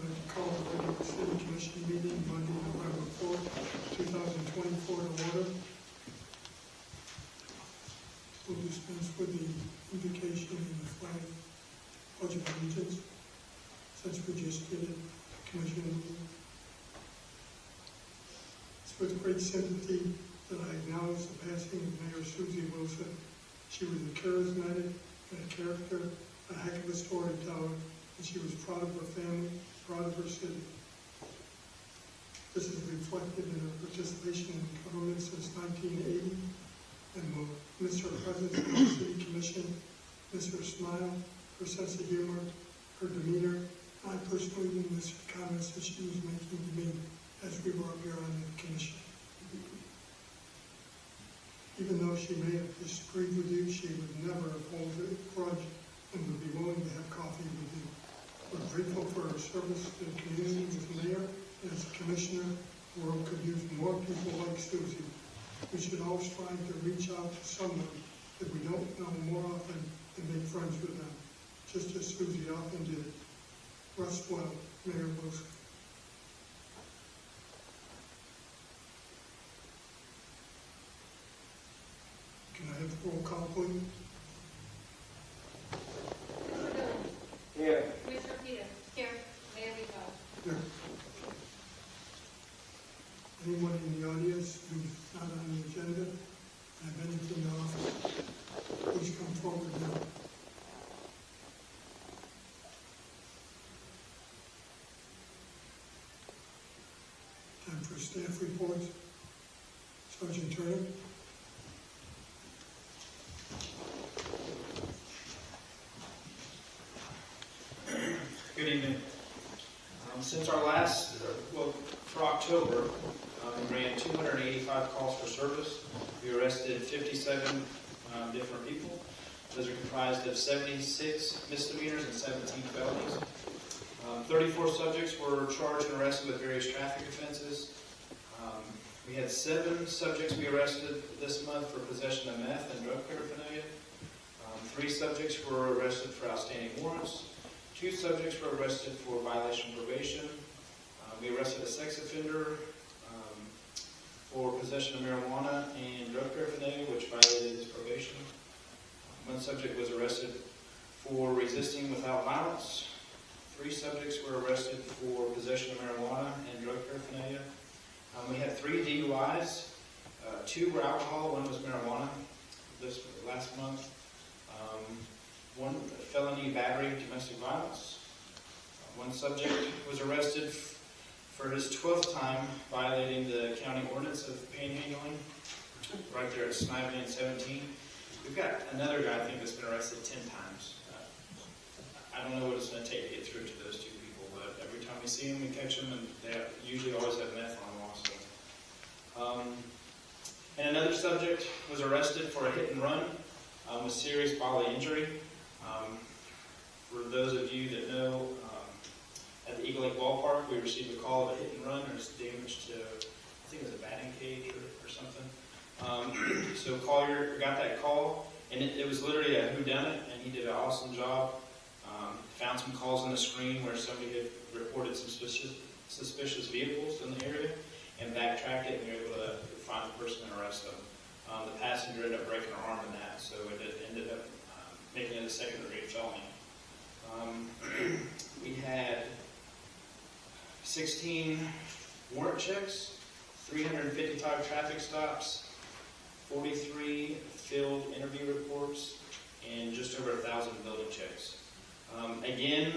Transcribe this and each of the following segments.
Call the regular city commission meeting Monday, November 4th, 2024 to order. We'll dispense with the invocation and the flag, pledge of allegiance, since we just did it, commission meeting. It's with great sympathy that I acknowledge the passing of Mayor Susie Wilson. She was a charismatic, a character, a heck of a storyteller, and she was proud of her family, proud of her city. This is reflected in her participation in government since 1980, and will miss her presence in the city commission, miss her smile, her sense of humor, her demeanor. I personally will miss her comments that she was making to me as we were up here on the commission. Even though she may have disagreed with you, she would never hold a grudge and would be willing to have coffee with you. We're grateful for her service to the community as mayor and as a commissioner. The world could use more people like Susie. We should all strive to reach out to someone that we don't know more often and make friends with them, just as Susie often did. Rest well, Mayor Wilson. Can I have the roll call, please? Here. Commissioner Peters. Here. Mayor Rico. Here. Anyone in the audience who's not on the agenda, have anything to offer, please come forward now. Time for staff reports. Sergeant Turner. Good evening. Since our last, for October, we ran 285 calls for service. We arrested 57 different people. Those are comprised of 76 misdemeanors and 17 felonies. 34 subjects were charged and arrested with various traffic offenses. We had 7 subjects we arrested this month for possession of meth and drug paraphernalia. 3 subjects were arrested for outstanding warrants. 2 subjects were arrested for violation of probation. We arrested a sex offender for possession of marijuana and drug paraphernalia, which violated his probation. 1 subject was arrested for resisting without violence. 3 subjects were arrested for possession of marijuana and drug paraphernalia. We had 3 DUIs. 2 were alcohol, 1 was marijuana this last month. 1 felony battery, domestic violence. 1 subject was arrested for his 12th time violating the county ordinance of panhandling, right there at Snively and 17. We've got another guy, I think, that's been arrested 10 times. I don't know what it's going to take to get through to those 2 people, but every time we see them, we catch them, and they usually always have meth on them also. And another subject was arrested for a hit and run with serious bodily injury. For those of you that know, at the Eagle Lake Ballpark, we received a call of a hit and run. There's damage to, I think it was a batting cage or something. So Collier got that call, and it was literally a whodunit, and he did an awesome job. Found some calls on the screen where somebody had reported some suspicious vehicles in the area, and backtracked it, and we were able to find the person and arrest them. The passenger ended up breaking her arm in that, so it ended up making it a second-degree felony. We had 16 warrant checks, 355 traffic stops, 43 field interview reports, and just over 1,000 building checks. Again,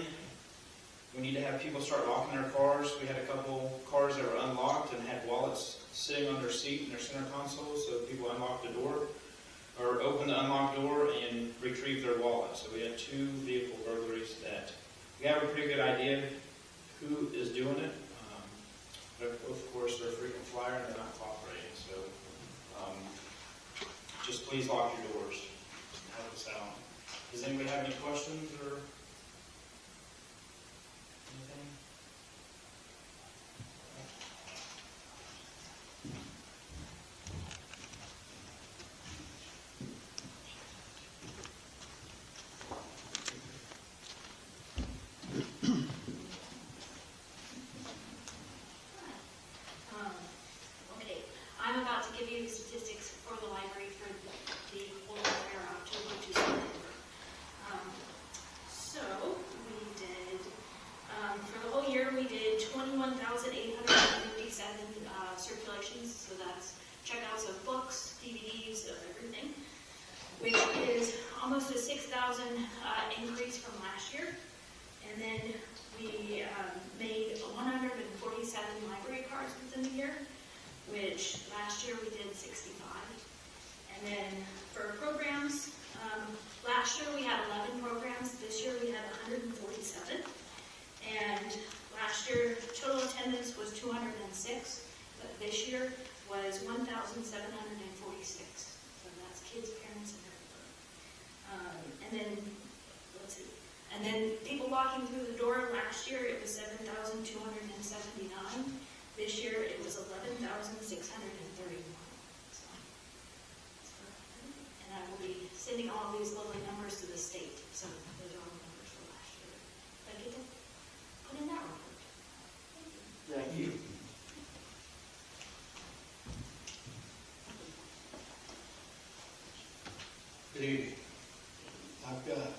we need to have people start locking their cars. We had a couple cars that were unlocked and had wallets sitting on their seat in their center console, so people unlocked the door, or opened the unlocked door and retrieved their wallet. So we had 2 vehicle burglaries that we have a pretty good idea who is doing it. But of course, they're a frequent flyer and they're not cooperating. So just please lock your doors. Help us out. Does anybody have any questions or anything? which is almost a 6,000 increase from last year. And then we made 147 library cards within the year, which last year we did 65. And then for programs, last year we had 11 programs. This year we had 147. And last year total attendance was 206, but this year was 1,746. So that's kids, parents, and everybody. And then, let's see. And then people walking through the door, last year it was 7,279. This year it was 11,631. And I will be sending all these lovely numbers to the state. So those are all the numbers for last year. Did I get to put in that report? Thank you. Good evening. I've got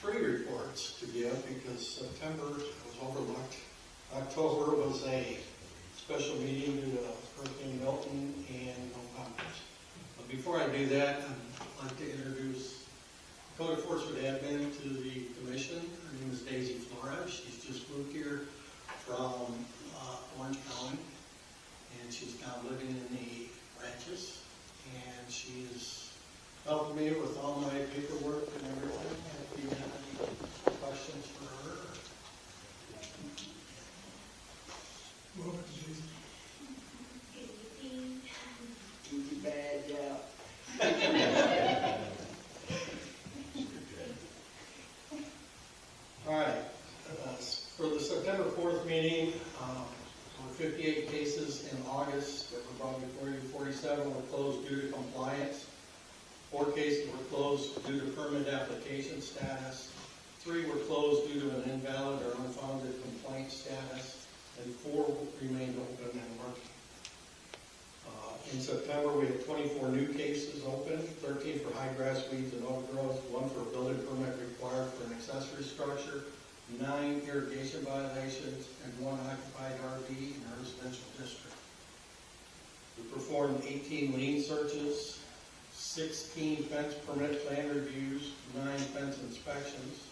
3 reports to give because September was overlooked. October was a special meeting due to Hurricane Milton and no conference. But before I do that, I'd like to introduce Code Enforcement Admin to the commission. Her name is Daisy Flores. She's just moved here from Orange County, and she's now living in the ranches, and she is helping me with all my paperwork and everything. If you have any questions for her. Welcome, Jason. Easy badge out. All right, for the September 4th meeting, there were 58 cases in August that were brought before you. 47 were closed due to compliance. 4 cases were closed due to permit application status. 3 were closed due to an invalid or unfounded complaint status, and 4 remained open and working. In September, we had 24 new cases open, 13 for high grass, weeds, and overgrowth, 1 for a building permit required for an accessory structure, 9 irrigation violations, and 1 occupied RV in a residential district. We performed 18 lien searches, 16 fence permit plan reviews, 9 fence inspections,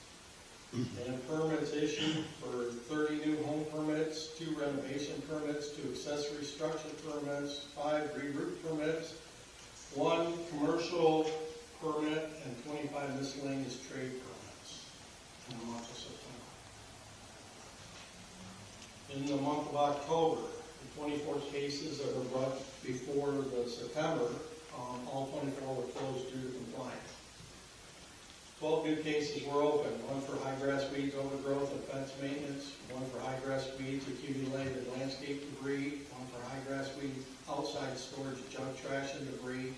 and permits issued for 30 new home permits, 2 renovation permits, 2 accessory structure permits, 5 re-roof permits, 1 commercial permit, and 25 miscellaneous trade permits in the month of September. In the month of October, the 24 cases that were brought before the September, all 24 were closed due to compliance. 12 new cases were open, 1 for high grass, weeds, overgrowth, and fence maintenance, 1 for high grass, weeds, accumulated landscape debris, 1 for high grass, weeds, outside storage, junk, trash, and debris,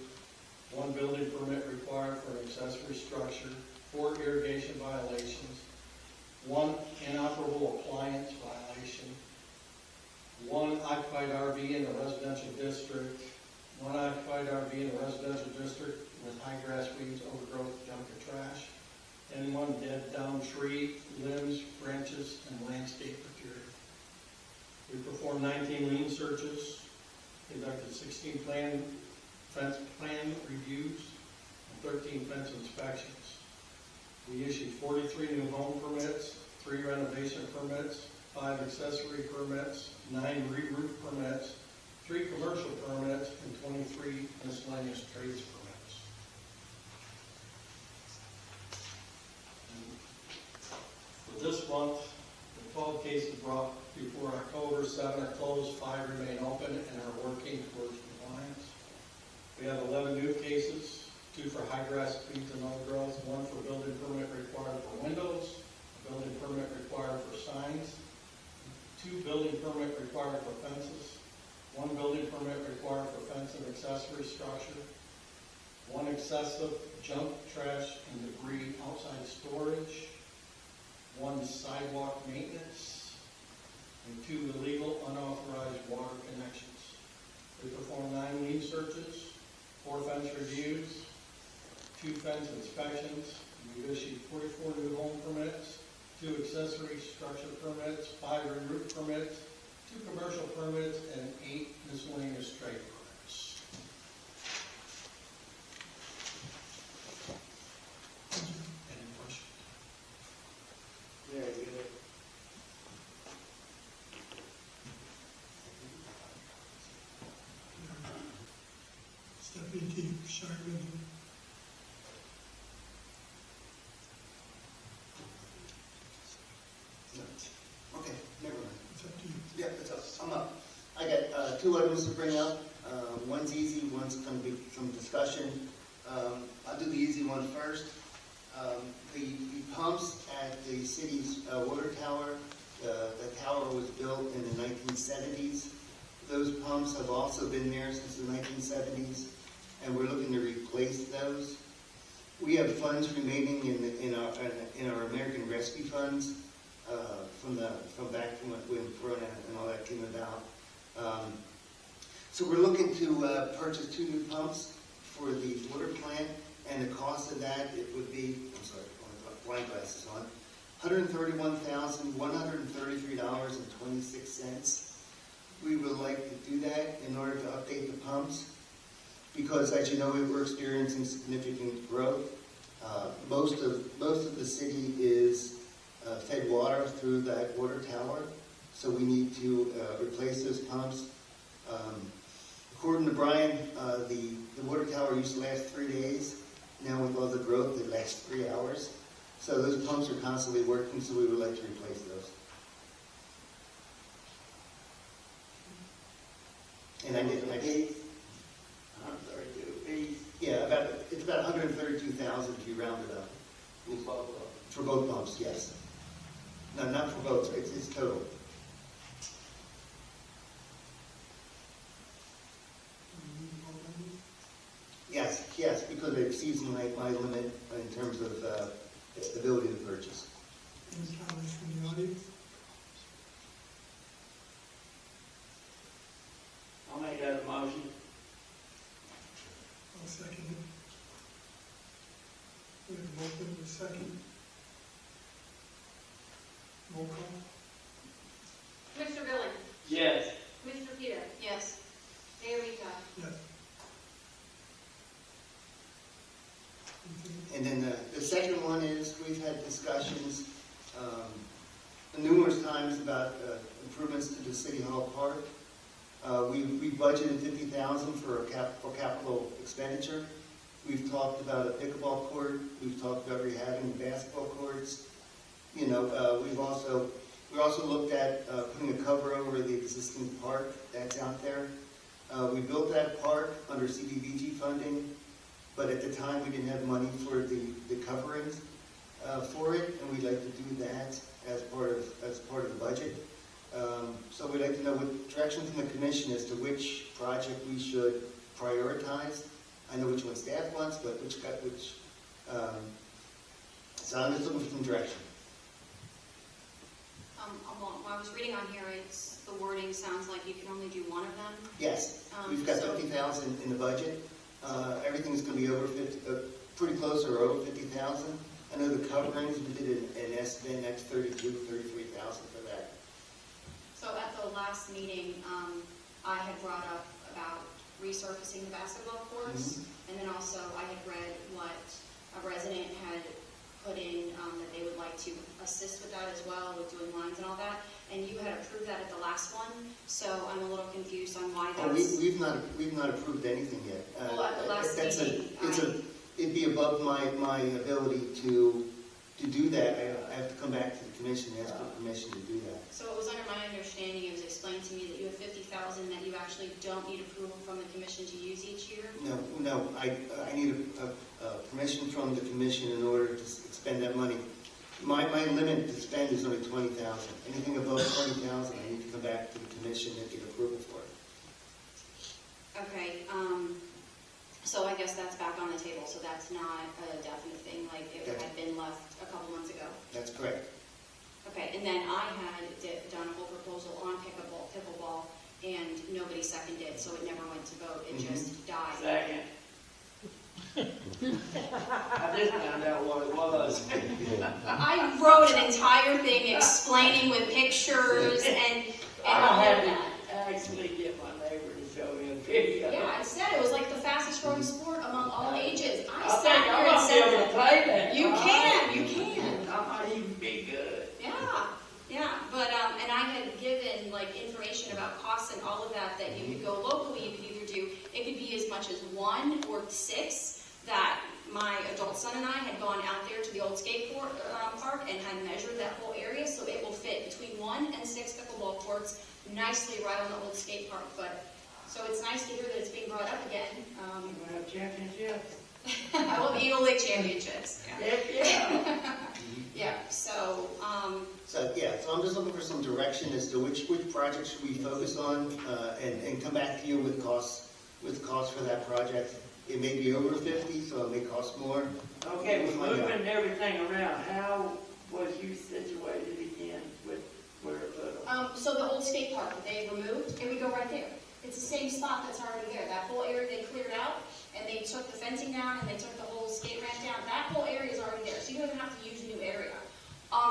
1 building permit required for an accessory structure, 4 irrigation violations, 1 inoperable appliance violation, 1 occupied RV in a residential district, 1 occupied RV in a residential district with high grass, weeds, overgrowth, junk, or trash, and 1 dead down tree, limbs, branches, and landscape material. We performed 19 lien searches, conducted 16 fence plan reviews, and 13 fence inspections. We issued 43 new home permits, 3 renovation permits, 5 accessory permits, 9 re-roof permits, 3 commercial permits, and 23 miscellaneous trades permits. For this month, the 12 cases brought before October, 7 are closed, 5 remain open and are working towards compliance. We have 11 new cases, 2 for high grass, weeds, and overgrowth, 1 for building permit required for windows, a building permit required for signs, 2 building permit required for fences, 1 building permit required for fence and accessory structure, 1 excessive junk, trash, and debris outside storage, 1 sidewalk maintenance, and 2 illegal unauthorized water connections. We performed 9 lien searches, 4 fence reviews, 2 fence inspections. We've issued 44 new home permits, 2 accessory structure permits, 5 re-roof permits, 2 commercial permits, and 8 miscellaneous trade permits. Shagman, Okay, never mind. it's up to you. Yeah, it's up. I'm up. I got two items to bring up. One's easy, one's going to be some discussion. I'll do the easy one first. The pumps at the city's water tower, the tower was built in the 1970s. Those pumps have also been there since the 1970s, and we're looking to replace those. We have funds remaining in our American Rescue Funds from back from when Corona and all that came about. So we're looking to purchase 2 new pumps for the water plant, and the cost of that, it would be, I'm sorry, I have blind glasses on, $131,133.26. We would like to do that in order to update the pumps, because as you know, we're experiencing significant growth. Most of the city is fed water through that water tower, so we need to replace those pumps. According to Brian, the water tower used to last 3 days. Now with all the growth, it lasts 3 hours. So those pumps are constantly working, so we would like to replace those. And I did, I'm sorry, two apiece. yeah, it's about 132,000 if you round it up. For both pumps, yes. No, not for both, it's total. Yes, because it exceeds my limit in terms of ability to purchase. Any comments from the audience? I'll make that a motion. I'll second it. We have a motion and a second. Roll call. Commissioner Billy? Yes. Commissioner Peter? Yes. Mayor Rita? Yes. Anything? And then the second one is, we've had discussions numerous times about improvements to the City Hall Park. We budgeted $50,000 for capital expenditure. We've talked about a pickleball court. We've talked about rehabbing the basketball courts. You know, we also looked at putting a cover over the existing park that's out there. We built that park under CDBG funding, but at the time we didn't have money for the coverings for it, and we'd like to do that as part of the budget. So we'd like to know what direction from the commission as to which project we should prioritize. I know which one staff wants, but which. So I'm just looking for some direction. When I was reading on here, the wording sounds like you can only do one of them. Yes, we've got 50,000 in the budget. Everything's going to be over 50, pretty close or over 50,000. I know the coverings, we did an estimate, that's 33,000 for that. So at the last meeting, I had brought up about resurfacing the basketball courts, and then also I had read what a resident had put in, that they would like to assist with that as well, with doing lines and all that, and you had approved that at the last one, so I'm a little confused on why Oh, that's... we've not approved anything yet. Well, at the last meeting, it'd be above my ability to do that. I have to come back to the commission and ask for permission to do that. So it was under my understanding, it was explained to me that you have 50,000 that you actually don't need approval from the commission to use each year? No, I need a permission from the commission in order to expend that money. My limit to spend is only 20,000. Anything above 20,000, I need to come back to the commission and get approval for it. Okay, so I guess that's back on the table, so that's not a definite thing, like it Okay. had been left a couple months ago. That's correct. Okay, and then I had done a whole proposal on pickleball, and nobody seconded, so it never went to vote, it just died. Second. I just found out what it was. I wrote an entire thing explaining with pictures and I all of had that. to actually get my neighbor to show me a video. Yeah, I said it was like the fastest growing sport among all ages. I I sat think there I'm and gonna be able to said play that. that. You can. I might even be good. Yeah, but, and I had given like information about costs and all of that, that you could go locally, you could either do, it could be as much as 1 or 6 that my adult son and I had gone out there to the old skate park and had measured that whole area, so it will fit between 1 and 6 pickleball courts nicely right on the old skate park. But so it's nice to hear that it's being brought up again. We have championships. I will be Eagle Lake Championships. Yeah. Heck, yeah. Yeah. So So, yeah, so I'm just looking for some direction as to which project should we focus on, and come back to you with costs for that project. It may be over 50, so it may cost more. Okay, We'll we're find out. moving everything around. How was you situated again with where it put? So the old skate park that they removed, it would go right there. It's the same spot that's already there. That whole area they cleared out, and they took the fencing down, and they took the whole skate ramp down. That whole area is already there, so you don't even have to use a new area.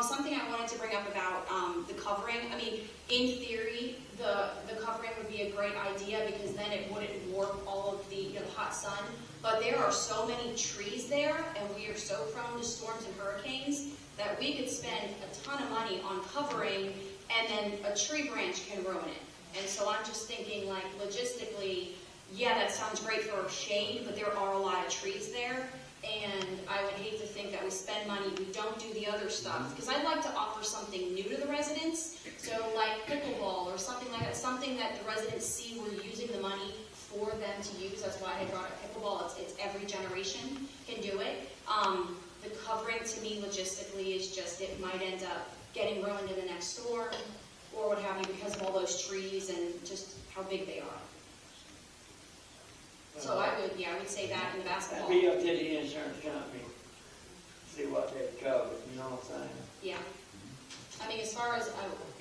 Something I wanted to bring up about the covering. I mean, in theory, the covering would be a great idea because then it wouldn't warp all of the hot sun. But there are so many trees there, and we are so prone to storms and hurricanes that we could spend a ton of money on covering, and then a tree branch can ruin it. And so I'm just thinking, like, logistically, yeah, that sounds great for shade, but there are a lot of trees there. And I would hate to think that we spend money, we don't do the other stuff. Because I'd like to offer something new to the residents. So like pickleball or something like that, something that the residents see we're using the money for them to use. That's why I brought up pickleball. It's every generation can do it. The covering to me logistically is just, it might end up getting ruined in the next storm or what have you because of all those trees and just how big they are. So I would say that in the basketball. That'd be up to the insurance company. See what they cover, you know what I'm saying? Yeah. I mean, as far as,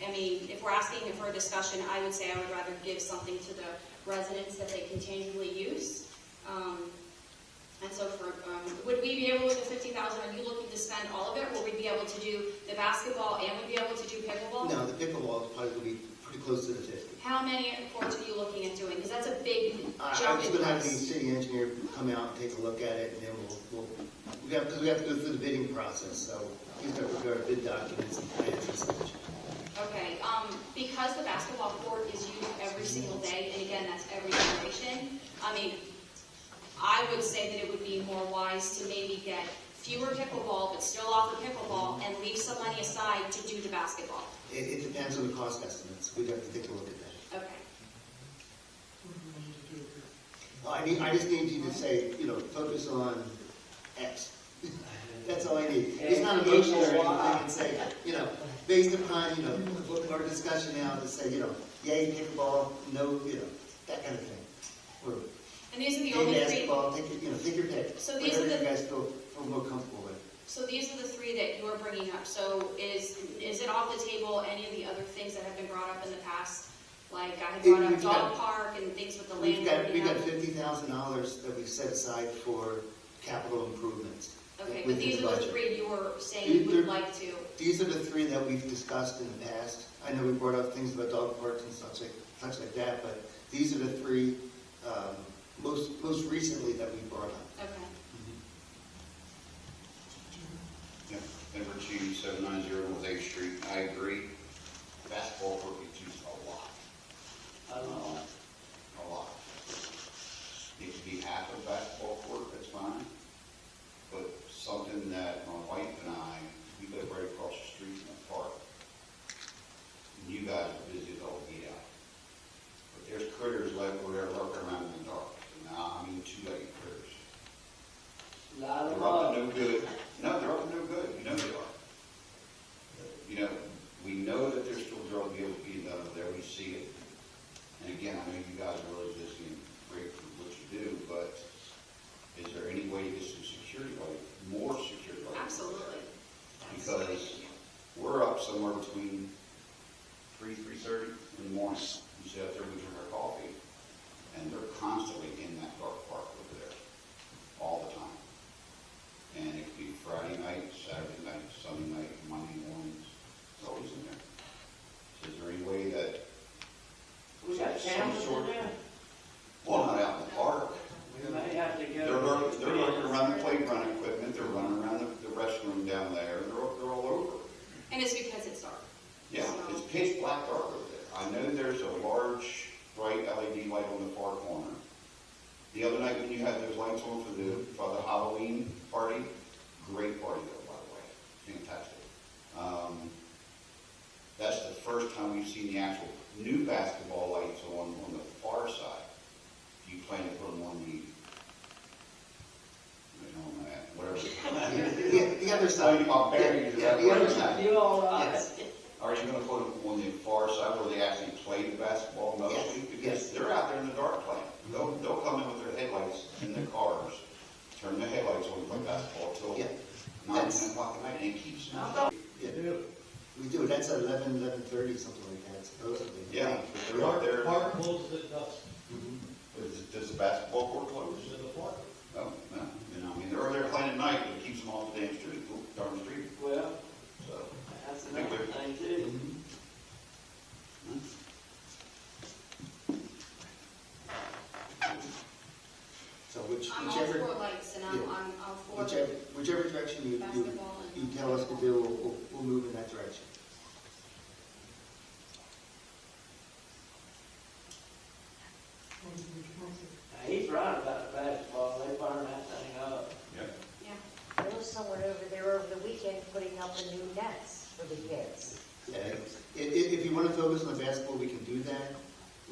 if we're asking for a discussion, I would say I would rather give something to the residents that they continually use. And so would we be able with the 50,000, are you looking to spend all of it? Will we be able to do the basketball and we'd be able to do pickleball? No, the pickleball is probably going to be pretty close to the 50. How many courts are you looking at doing? Because that's a big I'm jump just in going to have the price. city engineer come out and take a look at it, and then because we have to go through the bidding process, so he's got to prepare bid documents and plans and such. Okay, because the basketball court is used every single day, and again, that's every generation, I mean, I would say that it would be more wise to maybe get fewer pickleball, but still offer pickleball, and leave some money aside to do the basketball. It depends on the cost estimates. We'd have to take a look at that. Okay. What do we need to do here? I just need you to say, focus on X. That's all I need. It's not emotional or anything, and say, based upon, our discussion now, to say, yay, pickleball, no, that kind of thing. Or And these are the yay, only three. basketball, take your pick. So these are Whatever the- you guys feel more comfortable with. So these are the three that you're bringing up. So is it off the table any of the other things that have been brought up in the past? Like I had brought up We've got- dog park and things with the We've land. got $50,000 that we've set aside for capital improvements. Okay, but within these the are the budget. three you were saying you would like to. These are the three that we've discussed in the past. I know we brought up things about dog parks and such like that, but these are the three most recently that we brought up. Okay. Number 2790 North 8th Street, I agree. Basketball court gets used a lot. A lot. It could be half a basketball court, that's fine. But something that my wife and I, we live right across the street from the park. And you guys are busy as all get out. But there's critters like where they're lurking around in the dark. Now, I mean two-legged critters. Lot of They're up love. to no good. No, they're up to no good. You know they are. We know that there's still drug deals being done over there. We see it. And again, I know you guys are really busy and great for what you do, but is there any way to get some security light, more security light? Absolutely. Because we're up somewhere between 3:30 in the morning. You sit out there, we drink our coffee, and they're constantly in that dark park over there, all the time. And it could be Friday night, Saturday night, Sunday night, Monday mornings. It's always in there. So is there any way that We got some cameras sort in there. well, not out in the park. We may have to They're go. looking around the playground equipment. They're running around the restroom down there. They're all over. And it's because it's dark. Yeah, it's pitch black dark over there. I know there's a large bright LED light on the far corner. The other night when you had those lights on for the Halloween party, great party though, by the way, fantastic. That's the first time we've seen the actual new basketball lights on the far side. Do you plan to put them on whatever? The other side. I'll bury you. Yeah, the other side. You all right? Yes. Are you gonna put them on the far side where they actually play the basketball mostly? Yes, Because yes. they're out there in the dark playing. They'll come in with their headlights in their cars, turn the headlights on and play basketball till Yeah. 9, That's- 10 o'clock at night, and it keeps them. Yeah. We do, that's at 11:30, something like that, supposedly. Yeah, but they're out there. Park closes at dusk. Does the basketball court close? Closes in the park. No, no, I mean, they're there playing at night, but it keeps them off the damn street, darn street, Well, so. that's another thing too. So I'm all whichever, for lights, and Yeah. I'm for the whichever direction you basketball and. you tell us to do, we'll move in that direction. He's right about the basketball, they burn that thing up. There was someone over there over the weekend putting up the new nets for the kids. Yeah, if you want to focus on basketball, we can do that.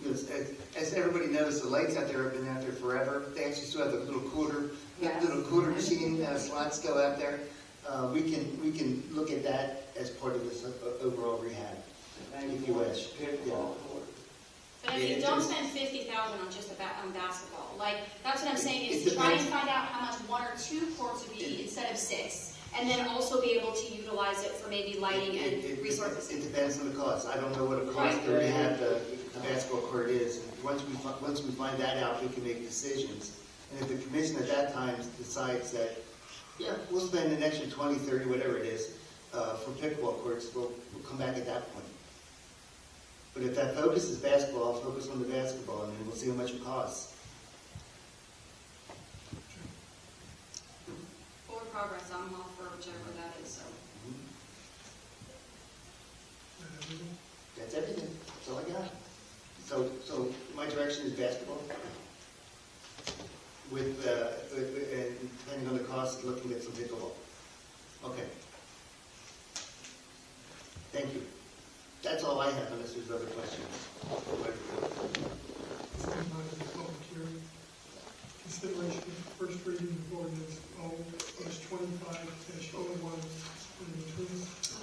Because as everybody knows, the lights out there have been out there forever. They actually still have the little quarter Yes. machine, slots go out there. We can look at that as part of this overall rehab. Maybe If you wish. pickleball court. But I Yeah, mean, it don't is. spend 50,000 on just on basketball. Like, that's what I'm saying, It is try and depends. find out how much 1 or 2 courts would be instead of 6. And then also be able to utilize it for maybe lighting and It resurfacing. depends on the cost. I don't know what it costs Right. to rehab the basketball court is. And once we find that out, we can make decisions. And if the commission at that time decides that, yeah, we'll spend an extra 20, 30, whatever it is, for pickleball courts, we'll come back at that point. But if that focus is basketball, I'll focus on the basketball, and then we'll see how much it costs. Forward progress, I'm all for whichever that is, so. That's everything. That's all I got. So my direction is basketball. With, and depending on the cost, looking at some pickleball. Okay. Thank you. That's all I have unless there's other questions. Public hearing. Consideration of first reading of ordinance O-25-01.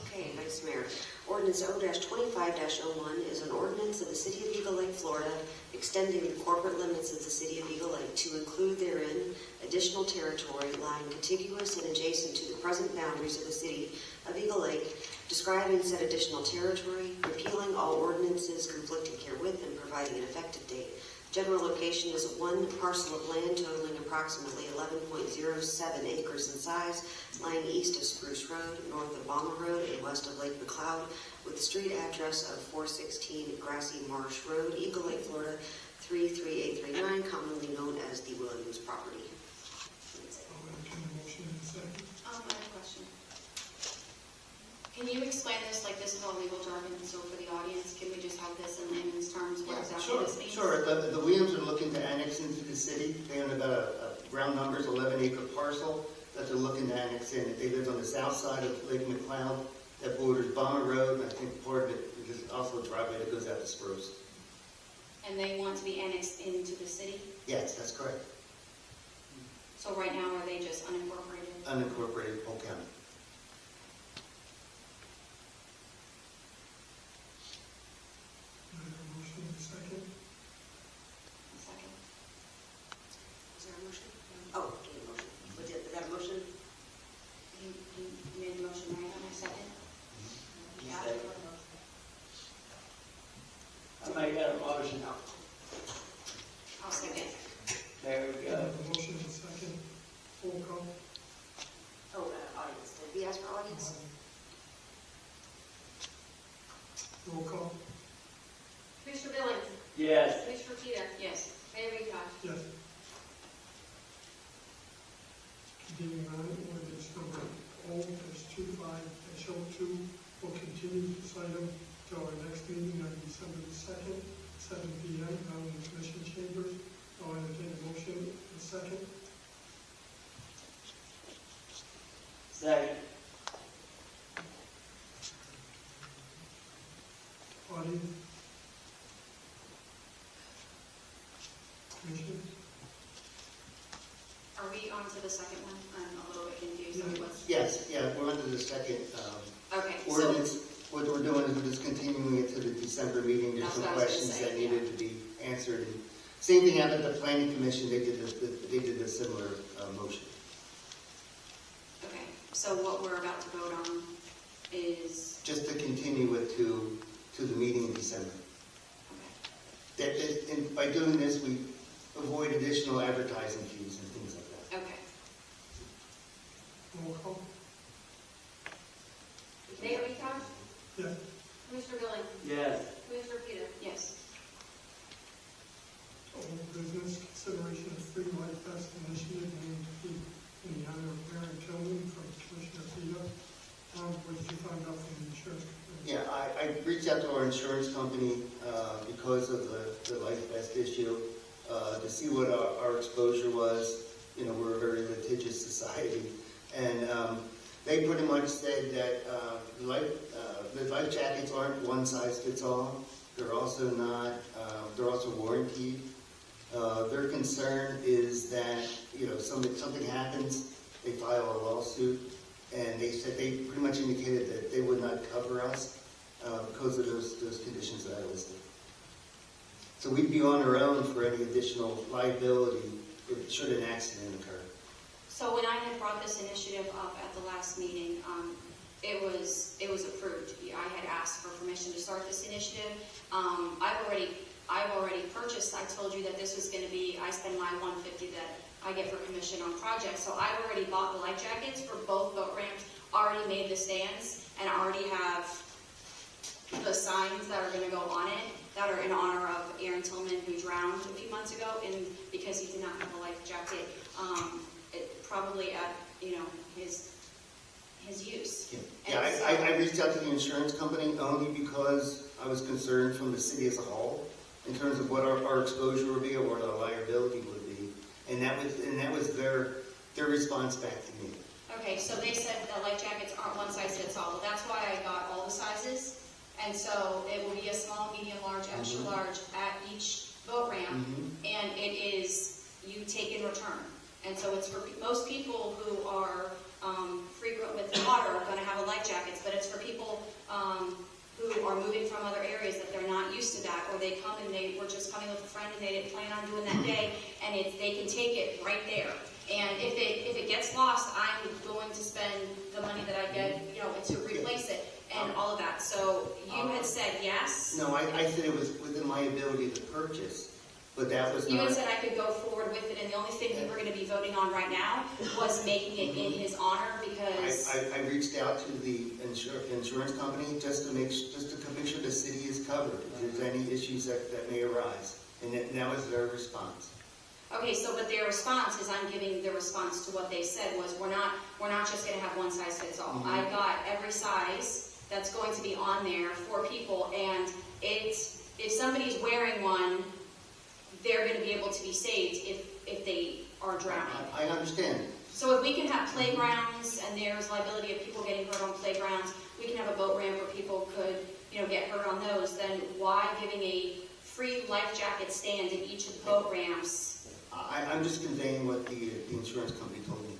Okay, Vice Mayor. Ordinance O-25-01 is an ordinance of the City of Eagle Lake, Florida, extending the corporate limits of the City of Eagle Lake to include therein additional territory lying contiguous and adjacent to the present boundaries of the City of Eagle Lake, describing said additional territory, repealing all ordinances conflicting herewith, and providing an effective date. General location is one parcel of land totaling approximately 11.07 acres in size, lying east of Spruce Road, north of Balmer Road, and west of Lake McCloud, with the street address of 416 Grassy Marsh Road, Eagle Lake, Florida, 33839, commonly known as the Williams property. I'll entertain a motion in a second. I have a question. Can you explain this, like this is all legal jargon, so for the audience, can we just have this in layman's terms, what exactly this means? Sure. The Williams are looking to annex into the city. They own about a round numbers 11-acre parcel that they're looking to annex in. They live on the south side of Lake McCloud that borders Balmer Road, and I think part of it is also a driveway that goes out to Spruce. And they want to be annexed into the city? Yes, that's correct. So right now, are they just unincorporated? Unincorporated Polk County. I have a motion in a second. Second. Is there a motion? Oh, okay, motion. Is that a motion? You made the motion, right, on my second? Yeah. I make that a motion. I'll second. There we I go. have a motion in a second. Roll call. Oh, audience. Did we ask for audience? Roll call. Commissioner Billings? Yes. Commissioner Peter? Yes. Mayor Rita? Yes. Continuing on, ordinance number O-25-02 will continue this item till our next meeting on December the 2nd, 7 p.m. down in the Commission Chambers. I'll entertain a motion, a second. Second. Audience? Commissioners? Are we on to the second one? I'm a little bit confused on what's. Yes, yeah, we're on to the second Okay, so, ordinance. What we're doing is we're just continuing it to the December meeting. There's That's some what I was gonna questions say, that yeah. needed to be answered. And same thing happened at the planning commission. They did a similar motion. okay, so what we're about to vote on is, Just to continue it to the meeting in December. okay, And by doing this, we avoid additional advertising fees and things like that. okay. Roll call? Mayor Eaton, Yes. Commissioner Billy, Yes. Commissioner Peter. Yes. Old business, consideration of free life vest initiative named in the honor of Mary Tillman from Commissioner Peter. What did you find out from the insurance company? Yeah, I reached out to our insurance company because of the life vest issue to see what our exposure was. You know, we're a very litigious society. And they pretty much said that the life jackets aren't one size fits all. They're also not, they're also warranted. Their concern is that, you know, something happens, they file a lawsuit, and they said, they pretty much indicated that they would not cover us because of those conditions that I listed. So we'd be on our own for any additional liability should an accident occur. So when I had brought this initiative up at the last meeting, it was approved. I had asked for permission to start this initiative. I've already purchased. I told you that this was going to be. I spend my $150 that I get for commission on projects. So I've already bought the life jackets for both boat ramps. Already made the stands and already have the signs that are going to go on it that are in honor of Aaron Tillman, who drowned a few months ago, and because he did not have a life jacket. Probably at, you know, his use. Yeah, I reached out to the insurance company only because I was concerned from the city as a whole in terms of what our exposure would be or what our liability would be, and that was their response back to me. Okay, so they said that life jackets aren't one size fits all. Well, that's why I got all the sizes, and so it will be a small, medium, large, extra large at each boat ramp, and it is you take in return. And so it's for most people who are frequent with the water are going to have a life jackets, but it's for people who are moving from other areas that they're not used to that, or they come and they were just coming with a friend and they didn't plan on doing that day, and they can take it right there. And if it gets lost, I'm going to spend the money that I get, you know, to replace it and all of that. So you had said yes. No, I said it was within my ability to purchase, but that was You not. had said I could go forward with it, and the only thing we were going to be voting on right now was making it in his honor because. I reached out to the insurance company just to make sure the city is covered if there's any issues that may arise, and that was their response. Okay, so but their response is I'm giving the response to what they said was we're not just going to have one size fits all. I got every size that's going to be on there for people, and if somebody's wearing one, they're going to be able to be saved if they are drowning. I understand. So if we can have playgrounds and there's liability of people getting hurt on playgrounds, we can have a boat ramp where people could, you know, get hurt on those, then why giving a free life jacket stand in each of the boat ramps? I'm just conveying what the insurance company told me.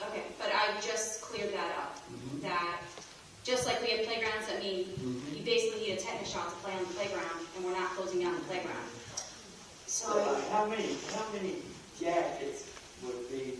Okay, but I just cleared that up. That just like we have playgrounds that mean you basically need a tetanus shot to play on the playground, and we're not closing down the playground. So So how many jackets would be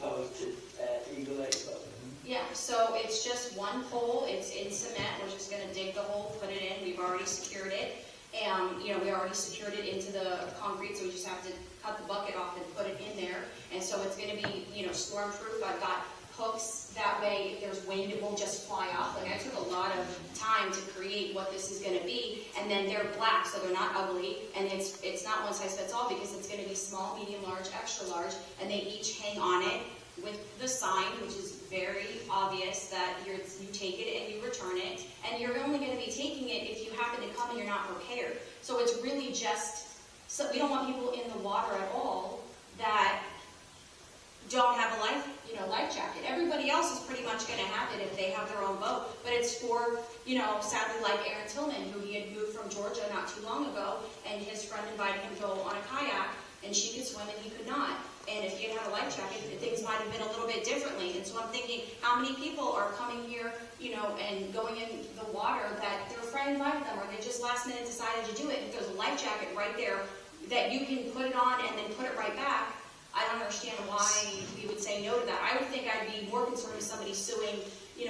posted at Eagle Lake Boat? yeah, so it's just one pole. It's in cement. We're just going to dig the hole, put it in. We've already secured it. You know, we already secured it into the concrete, so we just have to cut the bucket off and put it in there. And so it's going to be, you know, storm-proof. I've got hooks. That way, if there's wind, it won't just fly off. Like, I took a lot of time to create what this is going to be. And then they're black, so they're not ugly. And it's not one size fits all because it's going to be small, medium, large, extra large. And they each hang on it with the sign, which is very obvious that you take it and you return it. and you're only gonna be taking it if you happen to come and you're not prepared. So it's really just, so we don't want people in the water at all that don't have a life jacket. Everybody else is pretty much gonna have it if they have their own boat, but it's for, sadly, like Aaron Tillman, who he had moved from Georgia not too long ago, and his friend invited him to go on a kayak, and she could swim and he could not. And if he had had a life jacket, things might have been a little bit differently. And so I'm thinking, how many people are coming here, and going in the water that their friend invited them, or they just last minute decided to do it, and there's a life jacket right there that you can put it on and then put it right back. I don't understand why we would say no to that. I would think I'd be more concerned if somebody suing,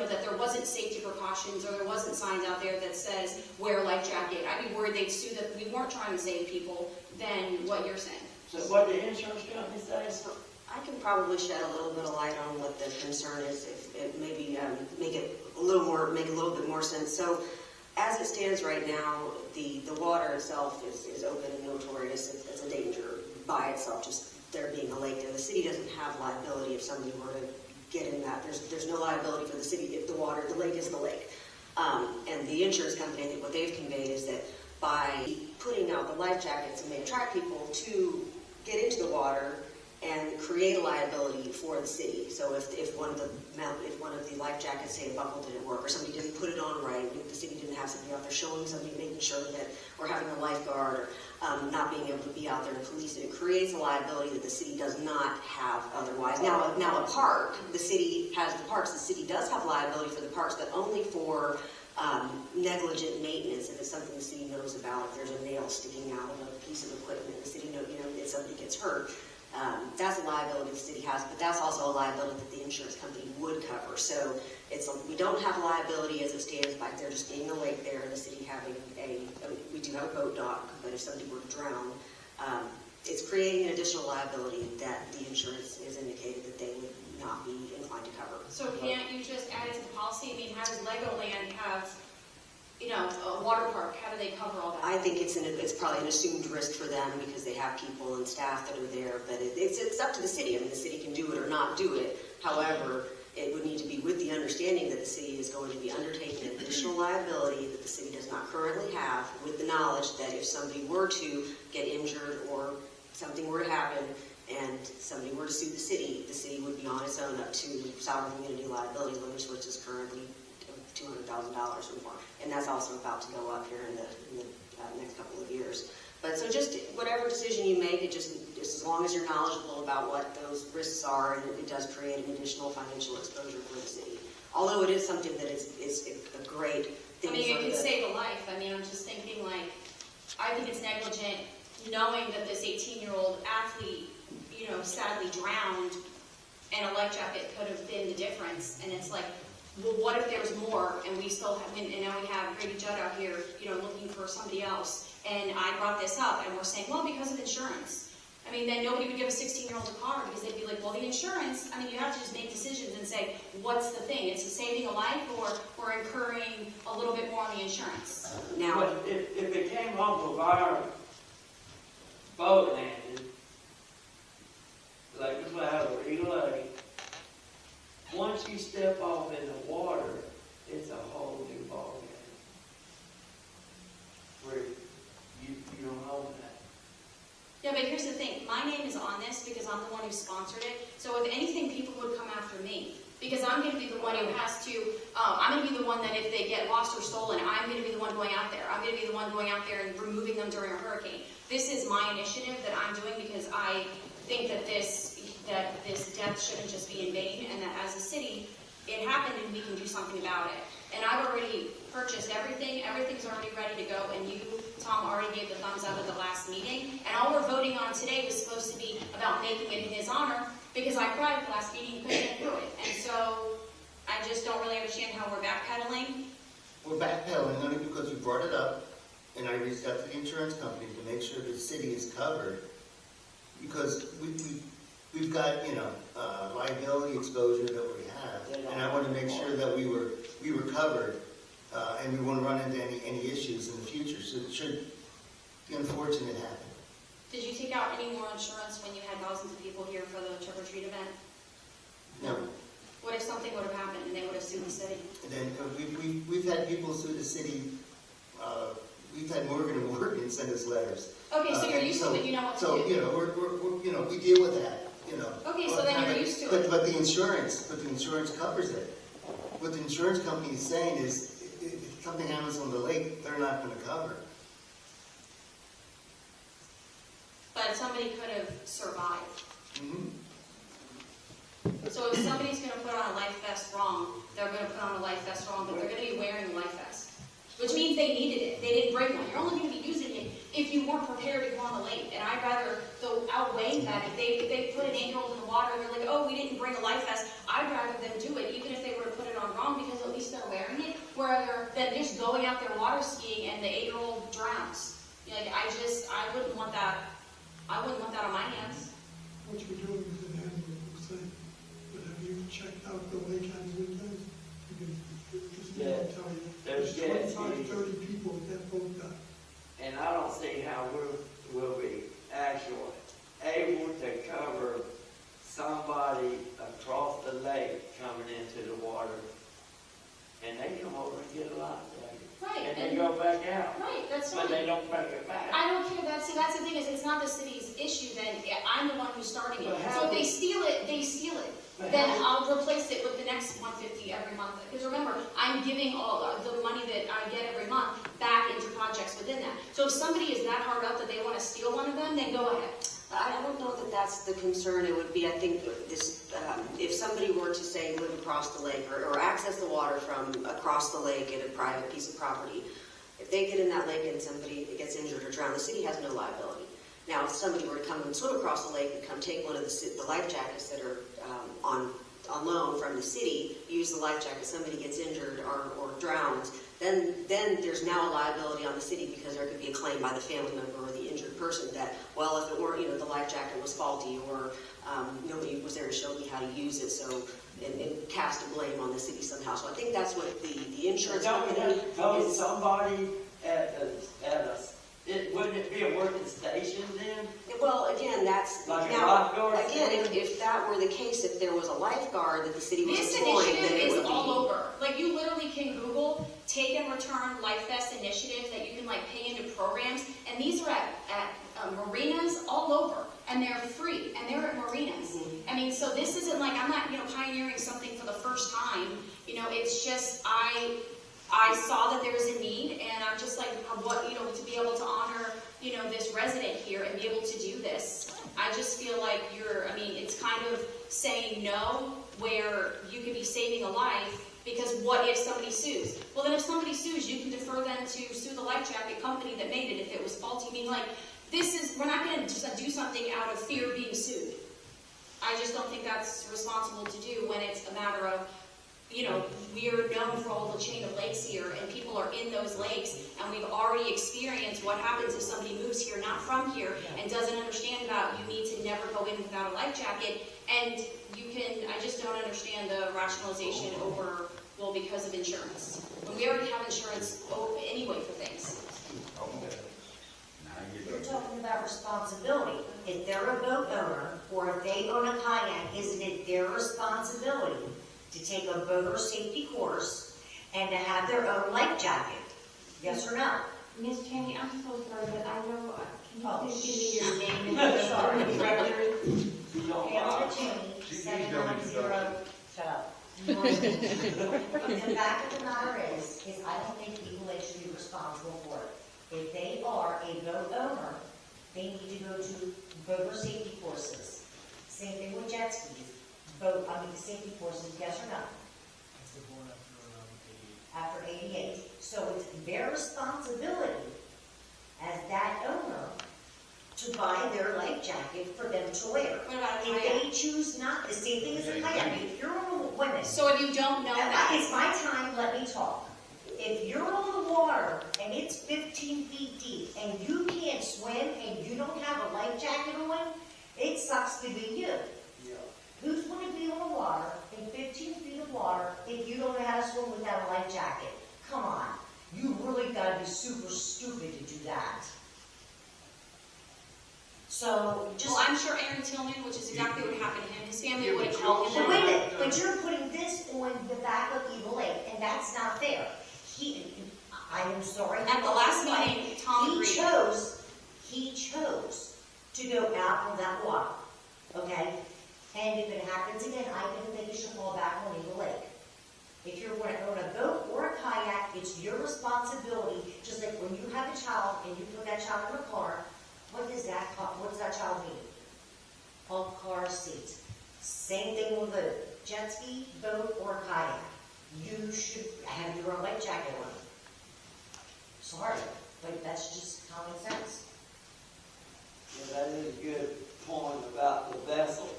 that there wasn't safety precautions or there wasn't signs out there that says wear a life jacket. I'd be worried they'd sue that we weren't trying to save people than what you're saying. So what the insurance company says? I can probably shed a little bit of light on what the concern is, if it maybe make a little bit more sense. So, as it stands right now, the water itself is open and notorious. It's a danger by itself, just there being a lake there. The city doesn't have liability if somebody were to get in that. There's no liability for the city if the lake is the lake. And the insurance company, I think what they've conveyed is that by putting out the life jackets, and they attract people to get into the water and create a liability for the city. So if one of the life jackets, say a buckle didn't work, or somebody didn't put it on right, if the city didn't have somebody out there showing somebody, making sure that we're having a lifeguard, or not being able to be out there to police it, it creates a liability that the city does not have otherwise. Now a park, the city has the parks, the city does have liability for the parks, but only for negligent maintenance. If it's something the city knows about, if there's a nail sticking out of a piece of equipment, the city knows, if somebody gets hurt, that's a liability the city has, but that's also a liability that the insurance company would cover. So we don't have a liability as it stands by there just being a lake there and the city having we do have a boat dock, but if somebody were to drown, it's creating an additional liability that the insurance is indicated that they would not be inclined to cover. So can't you just add it to the policy? I mean, how does Legoland have, a water park? How do they cover all that? I think it's probably an assumed risk for them because they have people and staff that are there, but it's up to the city. I mean, the city can do it or not do it. However, it would need to be with the understanding that the city is going to be undertaking an additional liability that the city does not currently have, with the knowledge that if somebody were to get injured or something were to happen and somebody were to sue the city would be on its own up to sovereign immunity liability limits, which is currently $200,000 or more. And that's also about to go up here in the next couple of years. But so just whatever decision you make, it just as long as you're knowledgeable about what those risks are, and it does create an additional financial exposure for the city. Although it is something that is a great thing. I mean, it could save a life. I mean, I'm just thinking, I think it's negligent knowing that this 18-year-old athlete, sadly drowned, and a life jacket could have been the difference. And it's like, well, what if there's more, and we still have, and now we have Grady Judd out here, looking for somebody else. And I brought this up, and we're saying, well, because of insurance. I mean, then nobody would give a 16-year-old a car because they'd be like, well, the insurance, I mean, you have to just make decisions and say, what's the thing? It's saving a life, or we're incurring a little bit more on the insurance? Now, But if it came off of our boat landing, like this out of Eagle Lake, once you step off in the water, it's a whole new ballgame. Where you don't own that. Yeah, but here's the thing. My name is on this because I'm the one who sponsored it. So if anything, people would come after me. Because I'm going to be the one who has to, I'm going to be the one that if they get lost or stolen, I'm going to be the one going out there. I'm going to be the one going out there and removing them during a hurricane. This is my initiative that I'm doing because I think that this death shouldn't just be in vain, and that as a city, it happened and we can do something about it. And I've already purchased everything. Everything's already ready to go, and you, Tom, already gave the thumbs up at the last meeting. And all we're voting on today was supposed to be about making it in his honor, because I cried at the last meeting and couldn't get through it. And so I just don't really understand how we're backpedaling. We're backpedaling only because you brought it up, and I reached out to the insurance company to make sure the city is covered, because we've got, liability exposure that we have, and I want to make sure that we were covered, and we won't run into any issues in the future. So should the unfortunate happen. Did you take out any more insurance when you had thousands of people here for the trick or treat event? No. What if something would have happened and they would have sued the city? And then we've had people sue the city, we've had Morgan and Morgan send us letters. Okay, so you're used to it, you know what to So, do. you know, we're, we deal with that, you know. Okay, so then you're used to it. But the insurance covers it. What the insurance company is saying is, if something happens on the lake, they're not gonna cover. But somebody could have survived. Mhm. So if somebody's gonna put on a life vest wrong, they're gonna put on a life vest wrong, but they're gonna be wearing a life vest. Which means they needed it, they didn't bring one. You're only gonna be using it if you weren't prepared to go on the lake. And I'd rather, though outweighing that, if they put an 8-year-old in the water and they're like, oh, we didn't bring a life vest, I'd rather them do it, even if they were to put it on wrong, because at least they're wearing it, rather than just going out there water skiing and the 8-year-old drowns. Like, I wouldn't want that, I wouldn't want that on my hands. What you're doing is an admirable thing, but have you checked out the lake on weekends? Because they don't tell you, There's there's jet 25, skis. 30 people at that boat dock. And I don't see how we'll be actually able to cover somebody across the lake coming into the water. And they come over and get a life jacket. Right, And they go back out. right, that's But fine. they don't bring it back. I don't care, that's the thing, is it's not the city's issue, then I'm the one who's starting it. But how So if would- they steal it, they steal it. But Then how- I'll replace it with the next 150 every month. Because remember, I'm giving all the money that I get every month back into projects within that. So if somebody is that hard up that they want to steal one of them, then go ahead. I don't know that that's the concern. It would be, I think, this, if somebody were to say live across the lake or access the water from across the lake at a private piece of property, if they get in that lake and somebody gets injured or drowned, the city has no liability. Now, if somebody were to come and swim across the lake and come take one of the life jackets that are on loan from the city, use the life jacket, somebody gets injured or drowns, then there's now a liability on the city because there could be a claim by the family member or the injured person that, well, if it were, the life jacket was faulty or nobody was there to show me how to use it, so, and cast a blame on the city somehow. So I think that's what the insurance Don't we company have to call is. somebody wouldn't it be a working station then? Well, again, that's, Like a now, lifeguard again, station? if that were the case, if there was a lifeguard that the city was This employing, then initiative it would is be. all over. Like, you literally can Google take and return life vest initiatives that you can like pay into programs, and these are at marinas all over, and they're free, and they're at marinas. I mean, so this isn't like, I'm not, pioneering something for the first time. It's just, I saw that there was a need, and I'm just like, to be able to honor, this resident here and be able to do this. I just feel like it's kind of saying no where you could be saving a life, because what if somebody sues? Well, then if somebody sues, you can defer them to sue the life jacket company that made it if it was faulty. I mean, like, we're not going to just do something out of fear of being sued. I just don't think that's responsible to do when it's a matter of, we are known for all the chain of lakes here, and people are in those lakes, and we've already experienced what happens if somebody moves here, not from here, and doesn't understand about you need to never go in without a life jacket, and I just don't understand the rationalization over, well, because of insurance. When we already have insurance anyway for things. You're talking about responsibility. If they're a boat owner, or if they own a kayak, isn't it their responsibility to take a boater safety course and to have their own life jacket? Yes or no? Miss Cheney, I'm so sorry, but I know, Oh, can you please give me your name? I'm sorry. No, Pamela Cheney, 790, shut up. The fact of the matter is I don't think Eagle Lake should be responsible for it. If they are a boat owner, they need to go to boater safety courses. Same thing with jet skis. The safety courses, yes or no? After 88. So it's their responsibility as that owner to buy their life jacket for them to wear. What about a If kayak? they choose not, the same thing as a kayak. If you're on the women, So if you don't know that, it's my time, let me talk. If you're on the water and it's 15 feet deep and you can't swim and you don't have a life jacket on, it sucks to be you. Who's going to be on the water in 15 feet of water if you don't know how to swim without a life jacket? Come on. You really got to be super stupid to do that. So just. Well, I'm sure Aaron Tillman, which is exactly what happened to him, his family would have called him. But wait a minute, but you're putting this on the back of Eagle Lake, and that's not fair. I am sorry. At the last meeting, Tom agreed. He chose to go out on that water, okay? And if it happens again, I don't think you should fall back on Eagle Lake. If you're going to own a boat or a kayak, it's your responsibility, just like when you have a child and you put that child in a car, what does that child need? A car seat. Same thing with a jet ski, boat, or a kayak. You should have your own life jacket on. Sorry, but that's just common sense. Yeah, that is a good point about the vessel.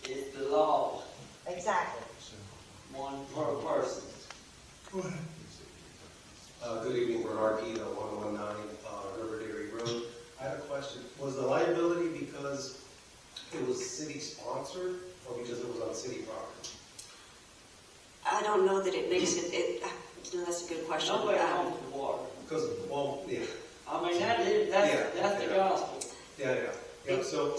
It's the law, Exactly. one per person. Go ahead. Good evening, Bernard Keith, 119 River Dairy Road. I have a question. Was the liability because it was city-sponsored or because it was on city property? I don't know that it makes it, no, that's a good question. Nobody owns the water. Because, well, yeah. I mean, that's the gospel. Yeah. So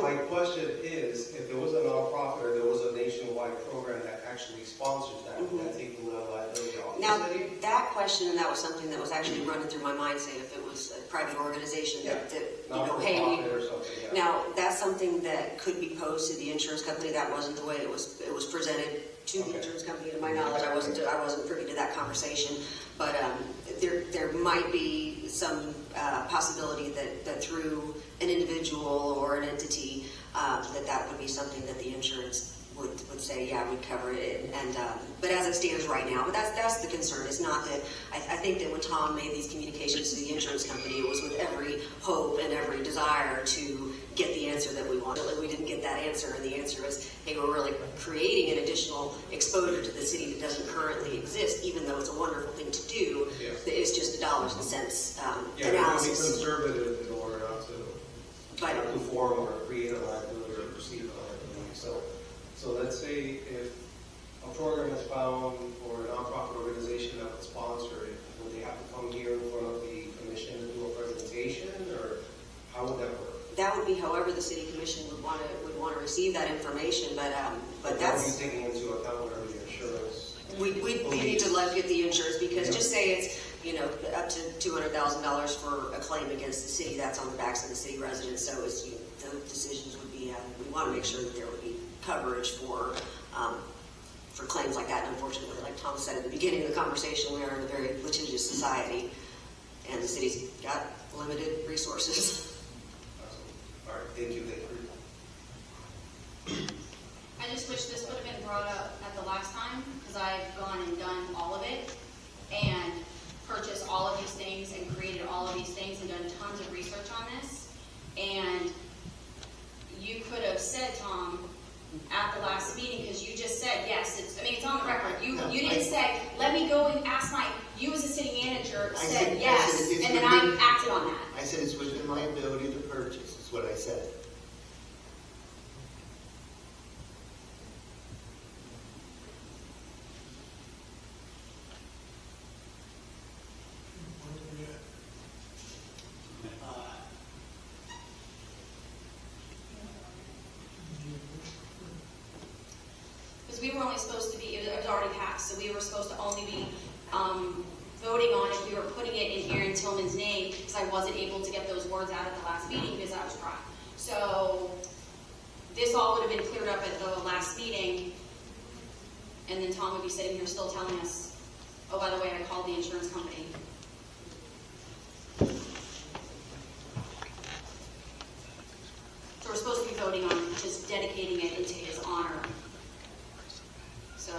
my question is, if there was a nonprofit or there was a nationwide program that actually sponsors that, would that take the liability off Now, the city? that question, and that was something that was actually running through my mind, say if it was a private organization that you know, hey, Nonprofit or something, yeah. now, that's something that could be posed to the insurance company. That wasn't the way it was presented to the insurance company, to my knowledge. I wasn't privy to that conversation, but there might be some possibility that through an individual or an entity, that would be something that the insurance would say, yeah, we'd cover it. But as it stands right now, but that's the concern. It's not that, I think that when Tom made these communications to the insurance company, it was with every hope and every desire to get the answer that we wanted. We didn't get that answer, and the answer is, hey, we're really creating an additional exposure to the city that doesn't currently exist, even though it's a wonderful thing to do. Yeah. It's just a dollars and cents Yeah, analysis. be conservative in order not to conform or create a liability or perceive a liability. So let's say if a program is found or a nonprofit organization that would sponsor it, would they have to come here in front of the commission to do a presentation, or how would that work? That would be however the city commission would want to receive that information, but that's. Are you taking into account whatever the insurance? We need to get the insurance, because just say it's, up to $200,000 for a claim against the city, that's on the backs of the city residents, so it's, the decisions would be, we want to make sure that there would be coverage for claims like that. And unfortunately, like Tom said at the beginning of the conversation, we are in a very litigious society, and the city's got limited resources. All right, thank you. I just wish this would have been brought up at the last time, because I've gone and done all of it, and purchased all of these things, and created all of these things, and done tons of research on this. And you could have said, Tom, at the last meeting, because you just said, yes, it's on the record. You didn't say, let me go and ask you as a city manager said yes, and then I acted on that. I said it's within my ability to purchase, is what I said. Because we were only supposed to be, it was already passed, so we were supposed to only be voting on if we were putting it in Aaron Tillman's name, because I wasn't able to get those words out at the last meeting because I was trying. So this all would have been cleared up at the last meeting, and then Tom would be sitting here still telling us, oh, by the way, I called the insurance company. So we're supposed to be voting on just dedicating it into his honor. So.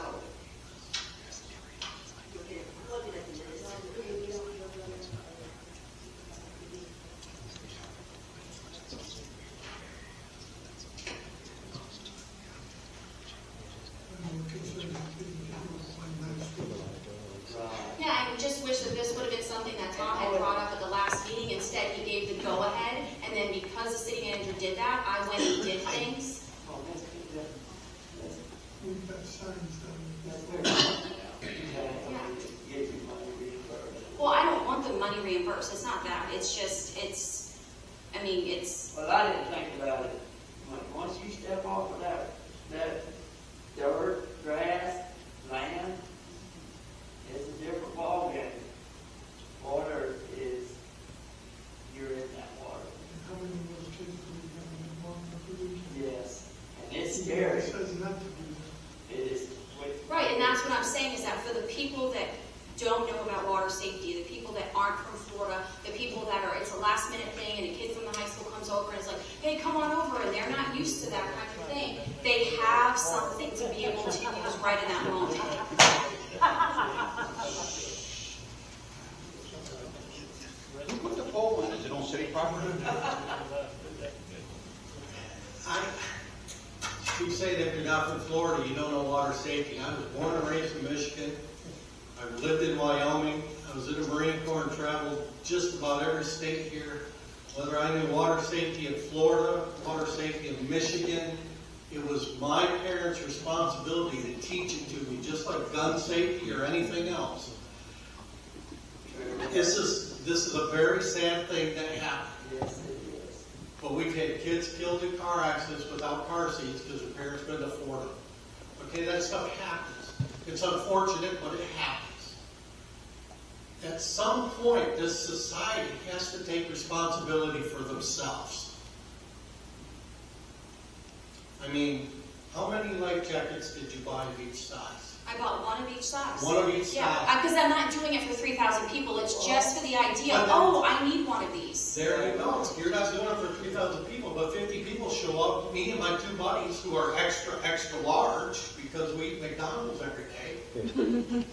Yeah, I just wish that this would have been something that Tom had brought up at the last meeting. Instead, he gave the go-ahead, and then because the city manager did that, I went and did things. We've got signs Well, I don't want them money reimbursed, it's not that, it's just, it's, I mean, it's, Well, I didn't think about it. Once you step off of that dirt, grass, land, it's a different ballgame. Water is, you're in that water. How many of those kids do we have in one pollution? Yes. And it's scary. It says not to do that. It is. right, and that's what I'm saying, is that for the people that don't know about water safety, the people that aren't from Florida, the people that are, it's a last minute thing, and a kid from the high school comes over and is like, hey, come on over, and they're not used to that kind of thing. They have something to be able to use right in that moment. Who put the pole in? Is it on city property? You say that if you're not from Florida, you don't know water safety. I was born and raised in Michigan. I've lived in Wyoming. I was in the Marine Corps and traveled just about every state here. Whether I knew water safety in Florida, water safety in Michigan, it was my parents' responsibility to teach it to me, just like gun safety or anything else. This is a very sad thing that happened. Yes, it is. But we've had kids killed in car accidents without car seats because their parents couldn't afford them. Okay, that stuff happens. It's unfortunate, but it happens. At some point, this society has to take responsibility for themselves. I mean, how many life jackets did you buy of each size? I bought one of each size. One of each Yeah, size. because I'm not doing it for 3,000 people, it's just for the idea, But then- oh, I need one of these. There you go. You're not doing it for 3,000 people, but 50 people show up. Me and my two buddies who are extra, extra large because we eat McDonald's every day.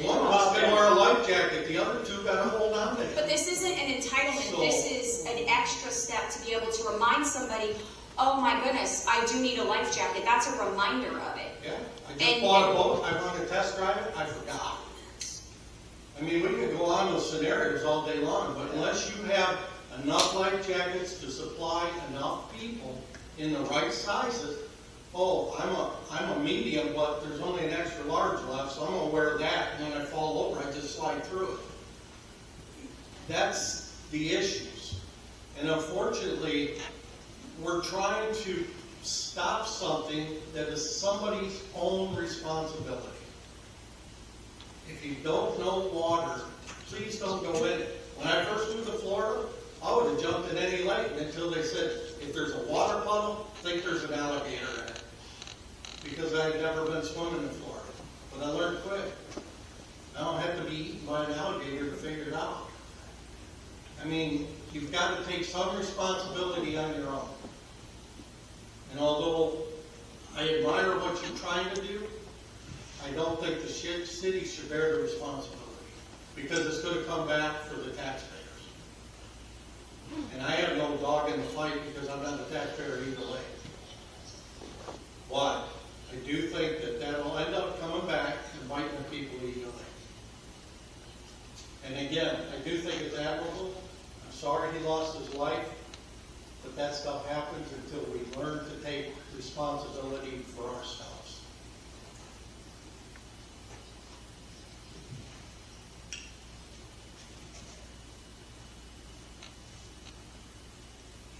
One of us can wear a life jacket. The other two got to hold on to it. But this isn't an entitlement, So- this is an extra step to be able to remind somebody, oh my goodness, I do need a life jacket, that's a reminder of it. Yeah, I just And- bought a boat. I wanted to test drive it. I forgot. I mean, we could go on with scenarios all day long, but unless you have enough life jackets to supply enough people in the right sizes, oh, I'm a medium, but there's only an extra large left, so I'm gonna wear that, and when I fall over, I just slide through it. That's the issues. And unfortunately, we're trying to stop something that is somebody's own responsibility. If you don't know water, please don't go in it. When I first moved to Florida, I would have jumped in any lake until they said, if there's a water puddle, think there's an alligator in it. Because I had never been swimming in Florida. But I learned quick. I don't have to be eaten by an alligator to figure it out. I mean, you've got to take some responsibility on your own. And although I admire what you're trying to do, I don't think the city should bear the responsibility. Because it's going to come back for the taxpayers. And I have no dog in the fight because I'm not a taxpayer either way. But I do think that that'll end up coming back and biting the people either way. And again, I do think it's admirable. I'm sorry he lost his life, but that stuff happens until we learn to take responsibility for ourselves.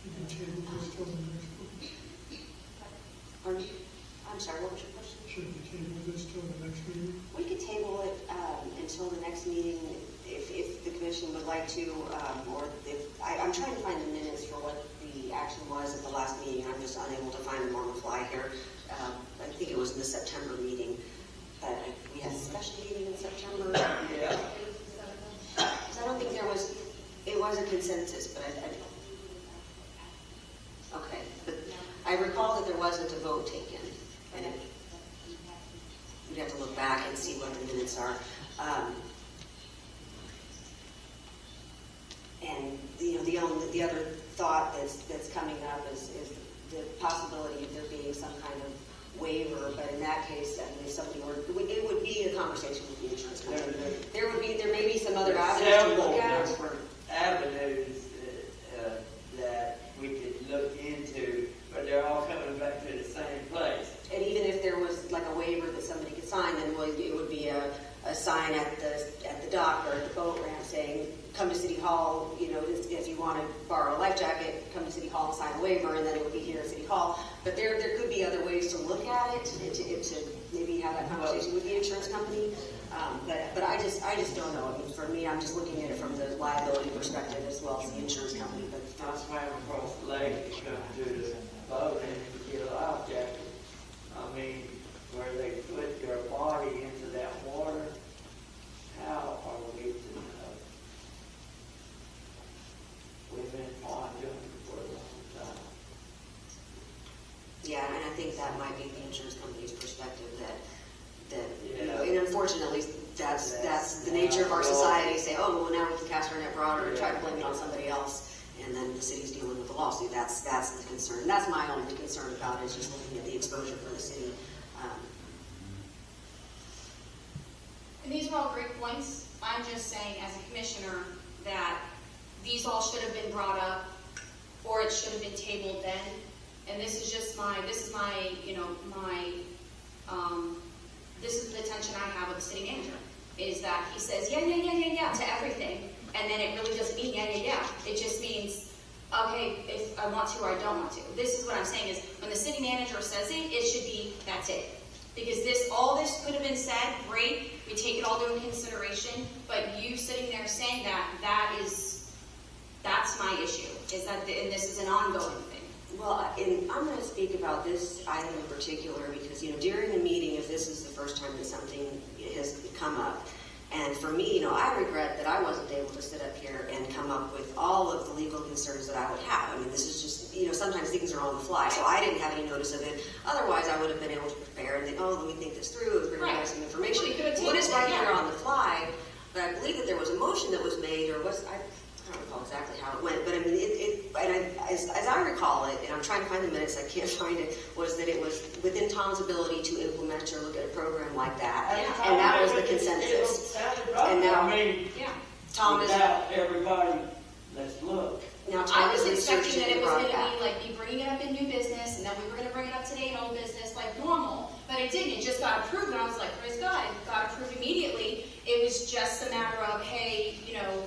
Should we table this till the next week? I'm sorry, what was your question? Should we table this till the next meeting? We could table it until the next meeting if the commission would like to, or if, I'm trying to find the minutes for what the action was at the last meeting. I'm just unable to find them on the fly here. I think it was in the September meeting. But we had a special meeting in September. Yeah. So I don't think it was a consensus, but okay. But I recall that there wasn't a vote taken. And we'd have to look back and see what the minutes are. And the other thought that's coming up is the possibility of there being some kind of waiver. But in that case, I mean, if somebody were, it would be a conversation with the insurance company. There may be some other avenues to look at. Several different avenues that we could look into, but they're all coming back to the same place. And even if there was like a waiver that somebody could sign, then it would be a sign at the dock or at the boat ramp saying, conversation with the insurance company. But I just don't know. I mean, for me, I'm just looking at it from the liability perspective as well as the insurance company. But I swam across the lake to come to the boat and get a life jacket. I mean, where they put your body into that water, how are we to know? We've been pondering for a long time. yeah, and I think that might be the insurance company's perspective that you know, Yeah. and unfortunately, that's the nature of our society. Say, oh, well, now we can cast our net broader and try to blame it on somebody else, and then the city's dealing with the lawsuit. That's the concern. That's my only concern about it, is just looking at the exposure for the city. And these are all great points. I'm just saying, as a commissioner, that these all should have been brought up, or it should have been tabled then. And this is just this is the tension I have with the city manager, is that he says, yeah, to everything. And then it really doesn't mean yeah. It just means, okay, if I want to or I don't want to. This is what I'm saying is, when the city manager says it, it should be, that's it. Because all this could have been said, great, we take it all into consideration, but you sitting there saying that's my issue, is that, and this is an ongoing thing. Well, and I'm going to speak about this item in particular because, you know, during the meeting, if this is the first time that something has come up, and for me, you know, I regret that I wasn't able to sit up here and come up with all of the legal concerns that I would have. I mean, this is just, you know, sometimes things are on the fly, so I didn't have any notice of it. Otherwise, I would have been able to prepare and think, oh, let me think this through, we're going to have some information. Well, you could have What is tabled right it, here yeah. on the fly, but I believe that there was a motion that was made, or I don't recall exactly how it went, but I mean, as I recall it, and I'm trying to find the minutes, I can't find it, was that it was within Tom's ability to implement or look at a program like that, and that was the consensus. And now, I mean, Yeah. Tom is, without everybody, let's look. now I Tom was is expecting that researching it and was brought going it to back. be like me bringing it up in new business, and then we were going to bring it up today in old business like normal, but it didn't. It just got approved, and I was like, praise God, it got approved immediately. It was just a matter of, hey, you know,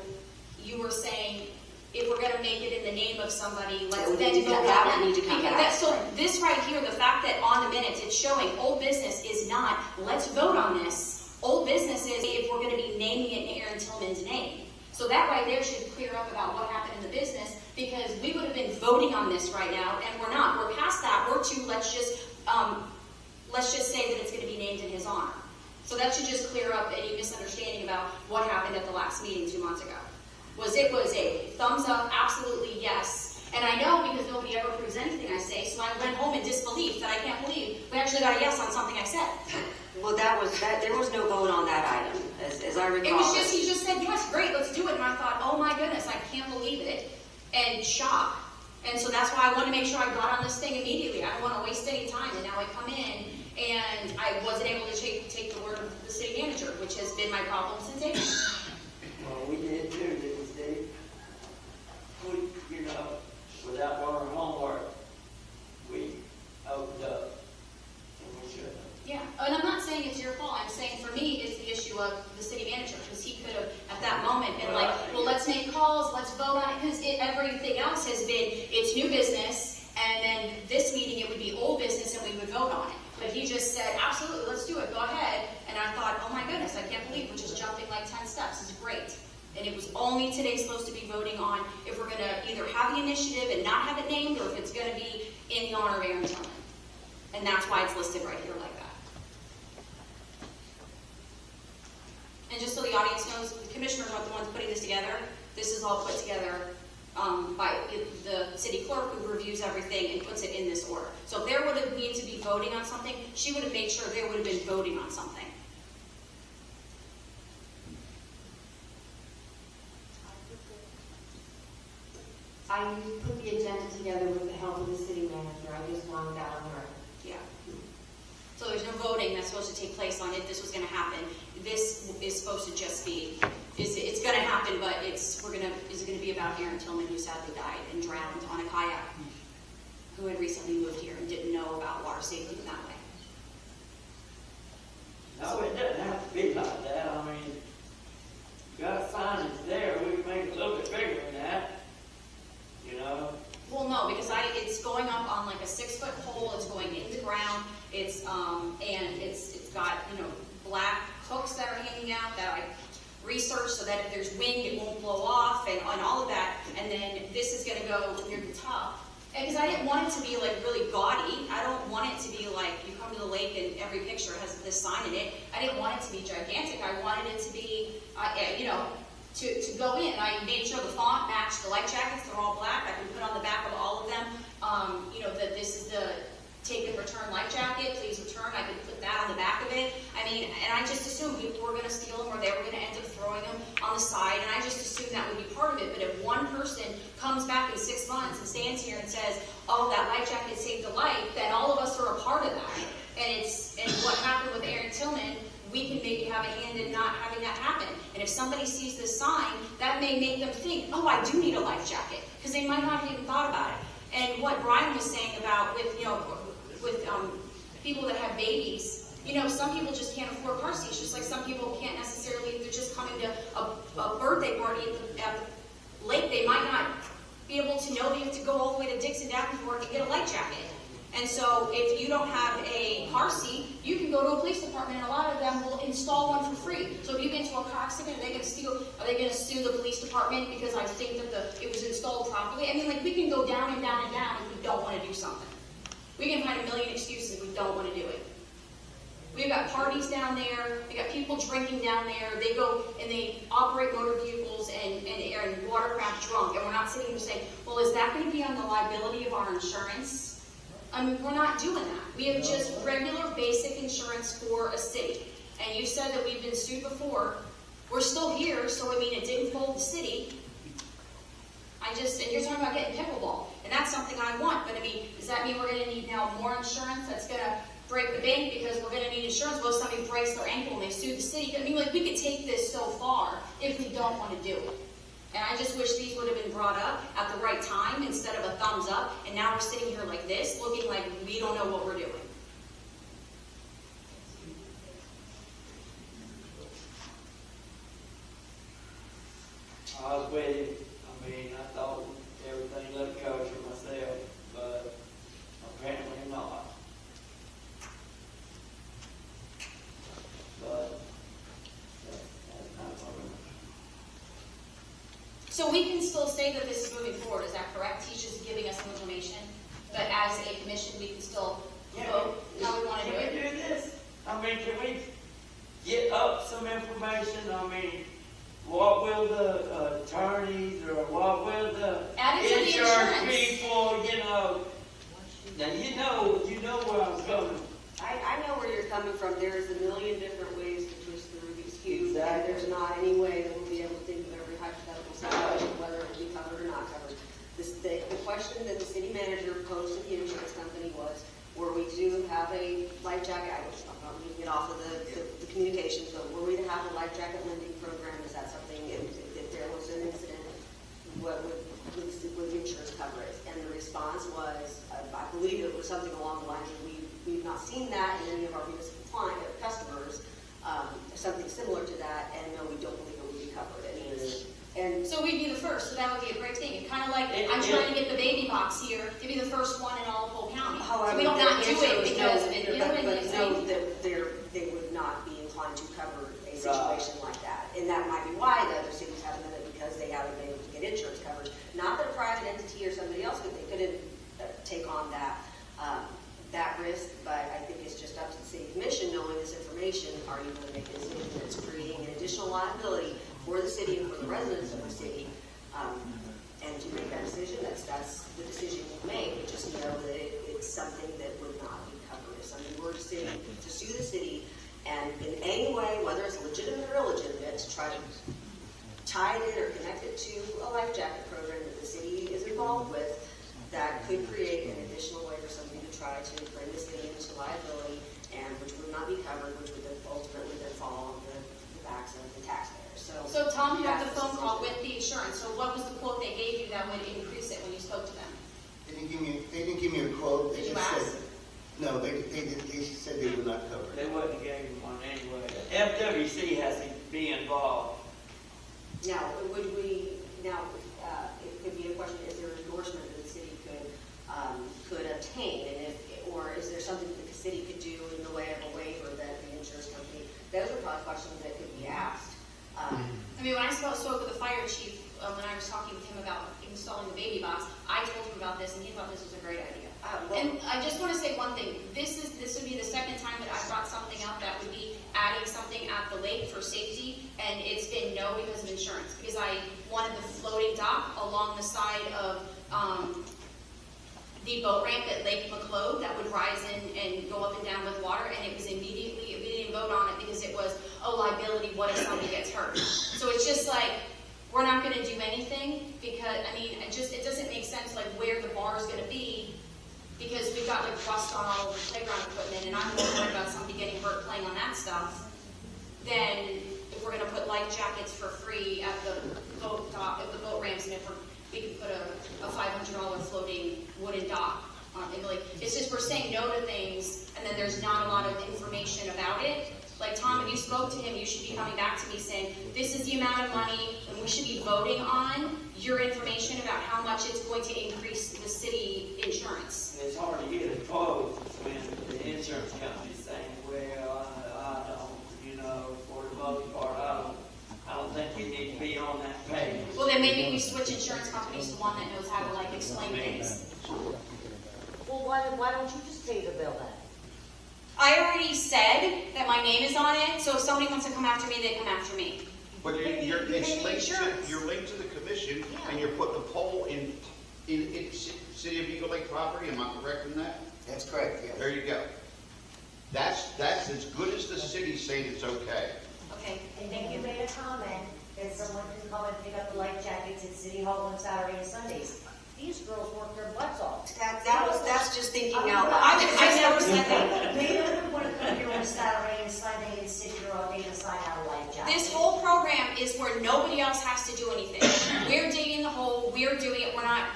you were saying, if we're going to make it in the name of somebody, let's would then need to vote come- on that that. would need to come Because back. so this right here, the fact that on the minutes it's showing old business is not, let's vote on this. Old business is if we're going to be naming it in Aaron Tillman's name. So that right there should clear up about what happened in the business, because we would have been voting on this right now, and we're not. We're past that. We're to let's just say that it's going to be named in his honor. So that should just clear up any misunderstanding about what happened at the last meeting 2 months ago. It was a thumbs up, absolutely yes. And I know because nobody ever proves anything I say, so I went home in disbelief that I can't believe we actually got a yes on something I said. Well, there was no vote on that item, as I recall. It was just, he just said, yes, great, let's do it. And I thought, oh my goodness, I can't believe it. And shock. And so that's why I want to make sure I got on this thing immediately. I don't want to waste any time. And now I come in and I wasn't able to take the word of the city manager, which has been my problem since April. Well, we did too, didn't we, Steve? We, you know, without doing our homework, we opened up, and we shouldn't have. Yeah, and I'm not saying it's your fault. I'm saying for me, it's the issue of the city manager, because he could have, at that moment, been like, well, let's make calls, let's vote on it, because everything else has been, it's new business, and then this meeting, it would be old business, and we would vote on it. But he just said, absolutely, let's do it, go ahead. And I thought, oh my goodness, I can't believe we're just jumping like 10 steps. It's great. And it was only today supposed to be voting on if we're going to either have the initiative and not have it named, or if it's going to be in the honor of Aaron Tillman. And that's why it's listed right here like that. And just so the audience knows, the commissioners aren't the ones putting this together. This is all put together by the city clerk, who reviews everything and puts it in this order. So if there would have needed to be voting on something, she would have made sure there would have been voting on something. I put the agenda together with the help of the city manager. I just wanted that on record. Yeah. So there's no voting that's supposed to take place on if this was going to happen. This is supposed to just be, it's going to happen, but is it going to be about Aaron Tillman, who sadly died and drowned on a kayak, who had recently moved here and didn't know about water safety in that way. No, it doesn't have to be like that. I mean, you gotta find it there. We can make it a little bit bigger than that. You know? Well, no, because it's going up on like a 6-foot pole. It's going in the ground. It's and it's got, black hooks that are hanging out that I researched so that if there's wind, it won't blow off and all of that. And then this is gonna go near the top. And because I didn't want it to be like really gaudy. I don't want it to be like you come to the lake and every picture has this sign in it. I didn't want it to be gigantic. I wanted it to be, to go in. I made sure the font matched the life jackets. They're all black. I can put on the back of all of them, that this is the take and return life jacket, please return. I could put that on the back of it. I mean, and I just assumed people were going to steal them or they were going to end up throwing them on the side, and I just assumed that would be part of it. But if one person comes back in 6 months and stands here and says, oh, that life jacket saved a life, then all of us are a part of that. And what happened with Aaron Tillman, we can maybe have a hand in not having that happen. And if somebody sees this sign, that may make them think, oh, I do need a life jacket, because they might not have even thought about it. And what Brian was saying about with people that have babies, some people just can't afford car seats, just like some people can't necessarily, if they're just coming to a birthday party at the lake, they might not be able to know they have to go all the way to Dixon Davenport to get a life jacket. And so if you don't have a car seat, you can go to a police department, and a lot of them will install one for free. So if you get into a car accident, are they going to sue the police department because I think that it was installed properly? I mean, like, we can go down and down and down if we don't want to do something. We can find a million excuses if we don't want to do it. We've got parties down there. We got people drinking down there. They go and they operate motor vehicles and watercraft drunk. And we're not sitting here saying, well, is that going to be on the liability of our insurance? I mean, we're not doing that. We have just regular basic insurance for a city. And you said that we've been sued before. We're still here, so I mean, it didn't fold the city. And you're talking about getting pickleball, and that's something I want, but I mean, does that mean we're going to need now more insurance that's going to break the bank because we're going to need insurance? Well, if somebody breaks their ankle and they sue the city, I mean, like, we could take this so far if we don't want to do it. And I just wish these would have been brought up at the right time instead of a thumbs up, and now we're sitting here like this, looking like we don't know what we're doing. I was waiting. I mean, I thought everything looked kosher myself, but apparently not. But that's not what So we can still say that this is moving forward, is that correct? He's just giving us some information, but as a commission, we can still vote how we want to do it? Can we do this? I mean, can we get up some information? I mean, what will the attorneys or what will the Add it to the insurance insurance. people, now you know where I'm coming. I know where you're coming from. There's a million different ways to twist the Rubik's Cube. Exactly. And there's not any way that we'll be able to think of every hypothetical situation, whether it will be covered or not covered. The question that the city manager posed to the insurance company was, were we to have a life jacket, I'm not going to get off of the communications, but were we to have a life jacket lending program? Is that something, if there was an incident, what would the insurance cover it? And the response was, I believe it was something along the lines of, we've not seen that in any of our municipal customers, something similar to that, and no, we don't believe it would be covered. And So we'd be the first, so that would be a great thing. It's kind of like, I'm trying to get the baby box here to be the first one in all of Polk County. So we don't not do it because, you know what I mean? know that they would not be inclined to cover a situation like that. And that might be why the other cities haven't done it, because they haven't been able to get insurance coverage. Not that a private entity or somebody else couldn't take on that risk, but I think it's just up to the city commission, knowing this information, are you going to make a decision that's creating an additional liability for the city and for the residents of the city, and to make that decision, that's the decision you make. But just know that it's something that would not be covered. If somebody were to sue the city, and in any way, whether it's legitimate or illegitimate, to try to tie it in or connect it to a life jacket program that the city is involved with, that could create an additional way for somebody to try to bring this thing into liability, and which would not be covered, which would then ultimately then fall on the backs of the taxpayers. So Tom had the phone call with the insurance, so what was the quote they gave you that would increase it when you spoke to them? They didn't give me a quote. They Did you just ask? said, no, they said they would not cover it. They wouldn't have gave him one anyway. FWC has to be involved. Now, it could be a question, is there an endorsement that the city could obtain, or is there something that the city could do in the way of a waiver that the insurance I mean, when I spoke with the fire chief, when I was talking with him about installing the baby box, I told him about this, and he thought this was a great idea. And I just want to say one thing, this would be the second time that I brought something up that would be adding something at the lake for safety, and it's been no because of insurance, because I wanted the floating dock along the side of, the boat ramp at Lake McClode that would rise in and go up and down with water, and it was immediately, we didn't vote on it because it was a liability, what if somebody gets hurt? So it's just like, we're not gonna do anything, because, I mean, it doesn't make sense, like, where the bar is gonna be, because we've got like rust on all the playground equipment, and I'm more worried about somebody getting hurt playing on that stuff, than if we're gonna put life jackets for free at the boat dock, at the boat ramps, and if we could put a $500 floating wooden dock on it. Like, it's just we're saying no to things, and then there's not a lot of information about it. Like, Tom, if you spoke to him, you should be coming back to me saying, this is the amount of money, and we should be voting on your information about how much it's going to increase the city insurance. It's hard to get a quote when the insurance company's saying, well, I don't, you know, for the most part, I don't think you need to be on that page. Well, then maybe we switch insurance companies to one that knows how to, like, explain things. Well, why don't you just pay the bill then? I already said that my name is on it, so if somebody wants to come after me, they come after me. But Pay the you're insurance. linked to the commission, Yeah. and you're putting a pole in City of Eagle Lake property, am I correct in that? That's correct, yes. There you go. That's as good as the city saying it's okay. Okay, And thank then you. you made a comment that someone can come and pick up the life jackets at City Hall on Saturday and Sundays. These girls work their butts off. That's just thinking out loud. I never said that. They don't want to come here on Saturday and Sunday and sit here all day and sign out a life jacket. This whole program is where nobody else has to do anything. We're digging the hole, we're doing it, we're not,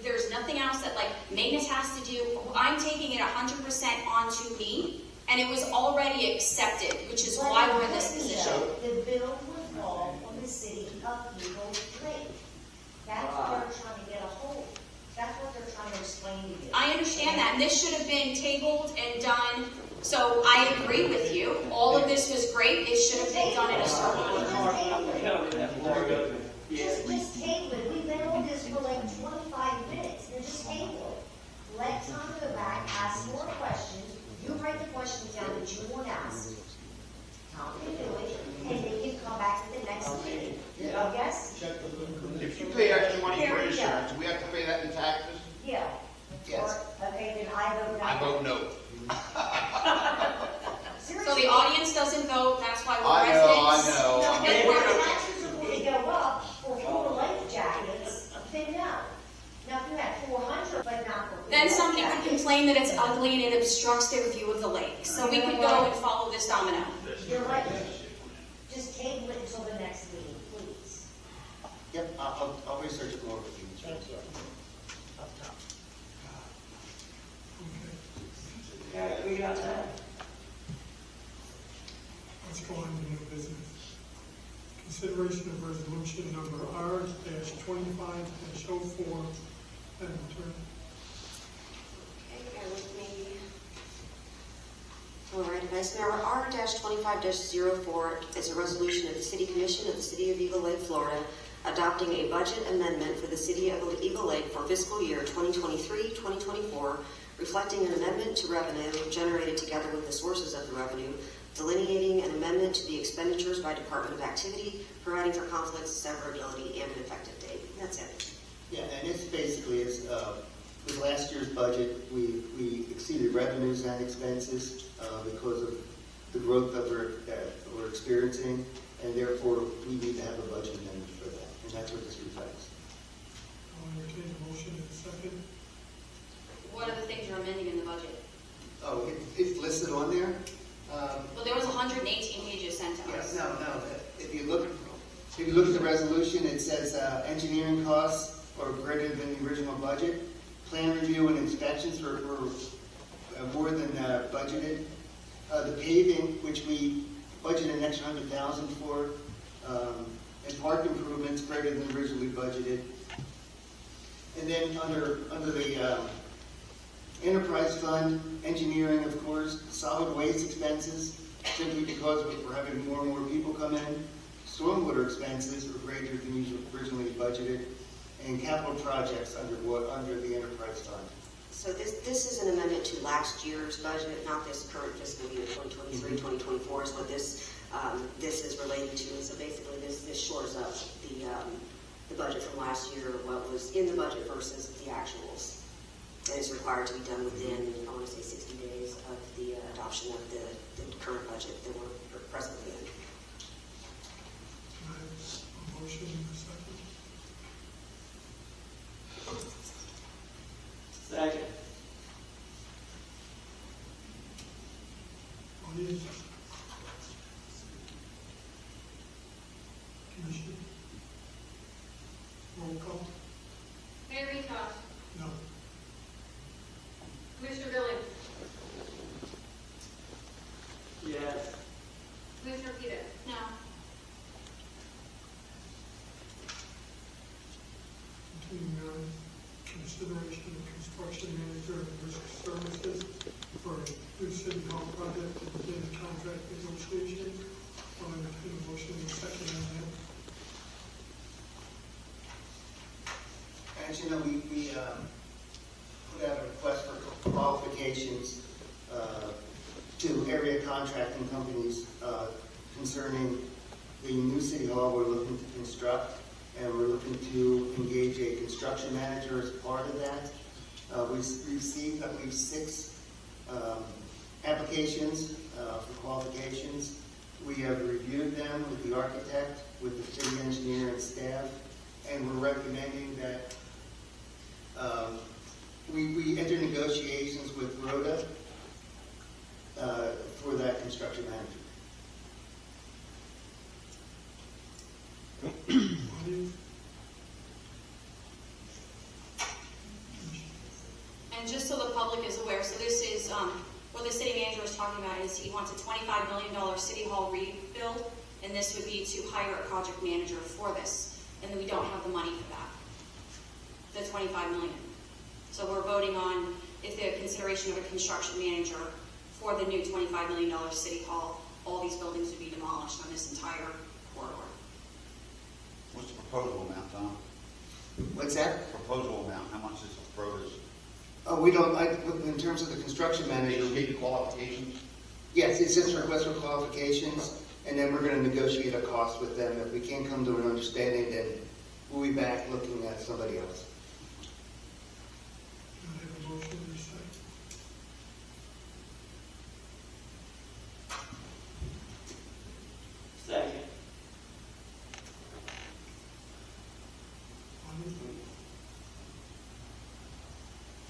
there's nothing else that like maintenance has to do. I'm taking it 100% onto me, and it was already accepted, which is why we're in this position. The bill would fall on the city of Eagle Lake. That's what they're trying to get a hold. That's what they're trying to explain to you. I understand that, and this should have been tabled and done, so I agree with you. All of this was great, it should have been done in a certain order. Just table it. We've been on this for like 25 minutes. Then just table it. Let Tom go back, ask more questions. You write the questions down that you want asked. Tom can do it, and they can come back to the next meeting. Yes? Check the bill. If you pay extra money for Here we go. insurance, we have to pay that in taxes? Yeah. Yes. Or, okay, then I vote no. I vote no. So the Seriously. audience doesn't vote, that's why we're I residents. know. No, if our taxes are going to go up for 4 life jackets, then no. Now, if you had 400, but not for 4 Then life somebody would jackets, complain that it's ugly and it obstructs their view of the lake. So we could go and follow this domino. You're right. Just table it until the next meeting, please. Yep, I'll research more with you. Thank you. Okay, Okay, we got that. let's go on to new business. Consideration of resolution number R-25-04. Madam Attorney. Okay, bear with me. All right, Vice Mayor, R-25-04 is a resolution of the City Commission of the City of Eagle Lake, Florida, adopting a budget amendment for the City of Eagle Lake for fiscal year 2023-2024, reflecting an amendment to revenue generated together with the sources of the revenue, delineating an amendment to the expenditures by Department of Activity, providing for conflicts, severability, and an effective date. That's it. Yeah, and it's basically, with last year's budget, we exceeded revenues and expenses because of the growth that we're experiencing, and therefore we need to have a budget amendment for that, and that's what this reflects. I'll entertain a motion in a second. What are the things you're amending in the budget? Oh, it's listed on there? Well, there was 118 pages sent to us. Yes, no. If you look at the resolution, it says engineering costs are greater than the original budget. Plan review and inspections were more than budgeted. The paving, which we budgeted an extra $100,000 for, and park improvements greater than originally budgeted. And then under the enterprise fund, engineering, of course, solid waste expenses, simply because we're having more and more people come in. stormwater expenses are greater than originally budgeted, and capital projects under the enterprise fund. So this is an amendment to last year's budget, not this current fiscal year, 2023, 2024 is what this is related to. And so basically this shores up the budget from last year, what was in the budget versus the actuals. And it's required to be done within, I want to say 60 days of the adoption of the current budget that we're presently in. Can I have a motion in a second? Second. Audience? Commission? Roll call? Mayor Vitas, No. Commissioner Billings, Yes. Commissioner Peters, No. Continuing on, consideration of construction manager and risk services for a new city hall project to begin the contract negotiation. I'll entertain a motion in a second on that. As you know, we put out a request for qualifications to area contracting companies concerning the new city hall we're looking to construct, and we're looking to engage a construction manager as part of that. We've received, I believe, 6 applications for qualifications. We have reviewed them with the architect, with the city engineer and staff, and we're recommending that we enter negotiations with Rhoda for that construction manager. Audience? And just so the public is aware, so this is, what the city manager is talking about is he wants a $25 million city hall rebuild, and this would be to hire a project manager for this, and we don't have the money for that, the $25 million. So we're voting on if the consideration of a construction manager for the new $25 million city hall, all these buildings would be demolished on this entire corridor. What's the proposal amount, Tom? What's that? Proposal amount, how much is the proposed? We don't, in terms of the construction They manager, just need the qualifications? yes, it's just a request for qualifications, and then we're going to negotiate a cost with them. If we can't come to an understanding, then we'll be back looking at somebody else. Can I have a motion in a second? Second. Audience?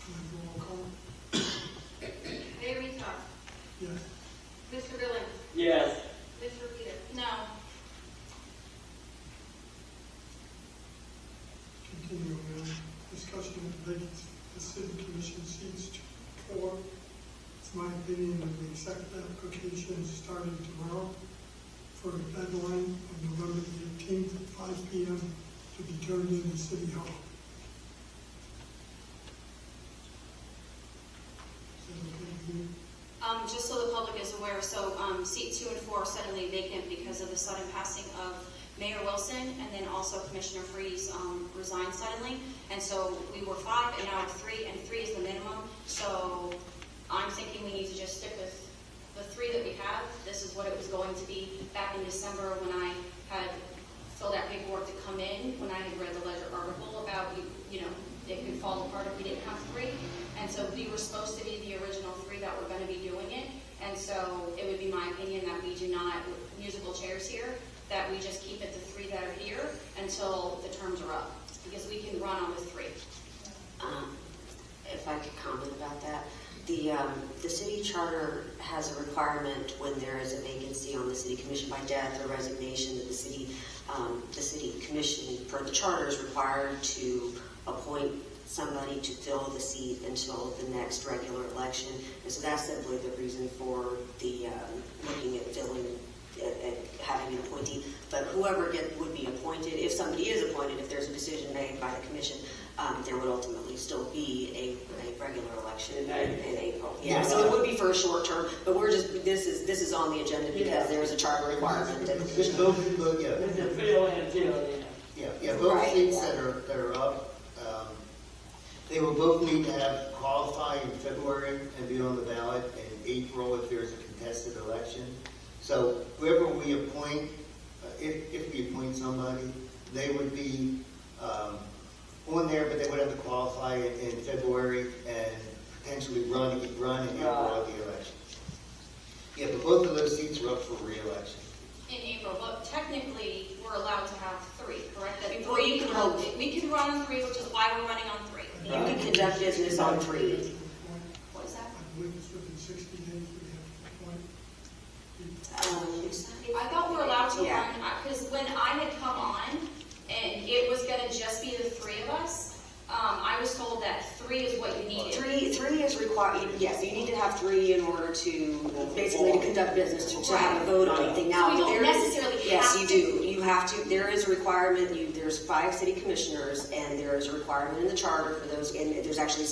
Can I have a roll call? Mayor Vitas, Yes. Commissioner Billings, Yes. Commissioner Peters. No. Continuing on, discussion of vacancy, the city commission seats 4. It's my opinion that we accept applications starting tomorrow for a deadline of November the 18th at 5 p.m. to be turned into City Hall. Is that okay with you? Just so the public is aware, so seat 2 and 4 are suddenly vacant because of the sudden passing of Mayor Wilson, and then also Commissioner Freeze resigned suddenly. And so we were 5, and now I'm 3, and 3 is the minimum. So I'm thinking we need to just stick with the 3 that we have. This is what it was going to be back in December when I had filled out paperwork to come in, when I had read the Ledger article about, you know, it could fall apart if we didn't have 3. And so we were supposed to be the original 3 that were going to be doing it. And so it would be my opinion that we do not, musical chairs here, that we just keep it the 3 that are here until the terms are up, because we can run on with 3. If I could comment about that. The city charter has a requirement when there is a vacancy on the city commission by death or resignation that the city commission, per the charter, is required to appoint somebody to fill the seat until the next regular election. And so that's simply the reason for the looking at filling, at having an appointee. But whoever would be appointed, if somebody is appointed, if there's a decision made by the commission, there would ultimately actually still be a regular election In in April. Yeah, so it would be for a short term, but we're just, this is on the agenda because there is a charter requirement. Just both, yeah. It's a fill in, fill in. Yeah, both Right, seats yeah. that are up, they will both need to have qualify in February and be on the ballot in April if there's a contested election. So whoever we appoint, if we appoint somebody, they would be on there, but they would have to qualify in February and potentially run in April of the election. Yeah, but both of those seats are up for re-election. In April, but technically, we're allowed to have 3, correct? That Or you can hold- we can run on 3, which is why we're running on 3. You can conduct business on 3. What is that? I believe it's within 60 days we have to appoint. I thought we were allowed to Yeah. run, because when I had come on, and it was gonna just be the 3 of us, I was told that 3 is what you needed. Three is required, yes, you need to have 3 in order to, basically to conduct business, to have a vote on anything. Now, We don't there is- necessarily have Yes, you to. do. You have to, there is a requirement, there's 5 city commissioners, and there is a requirement in the charter for those, and there's actually,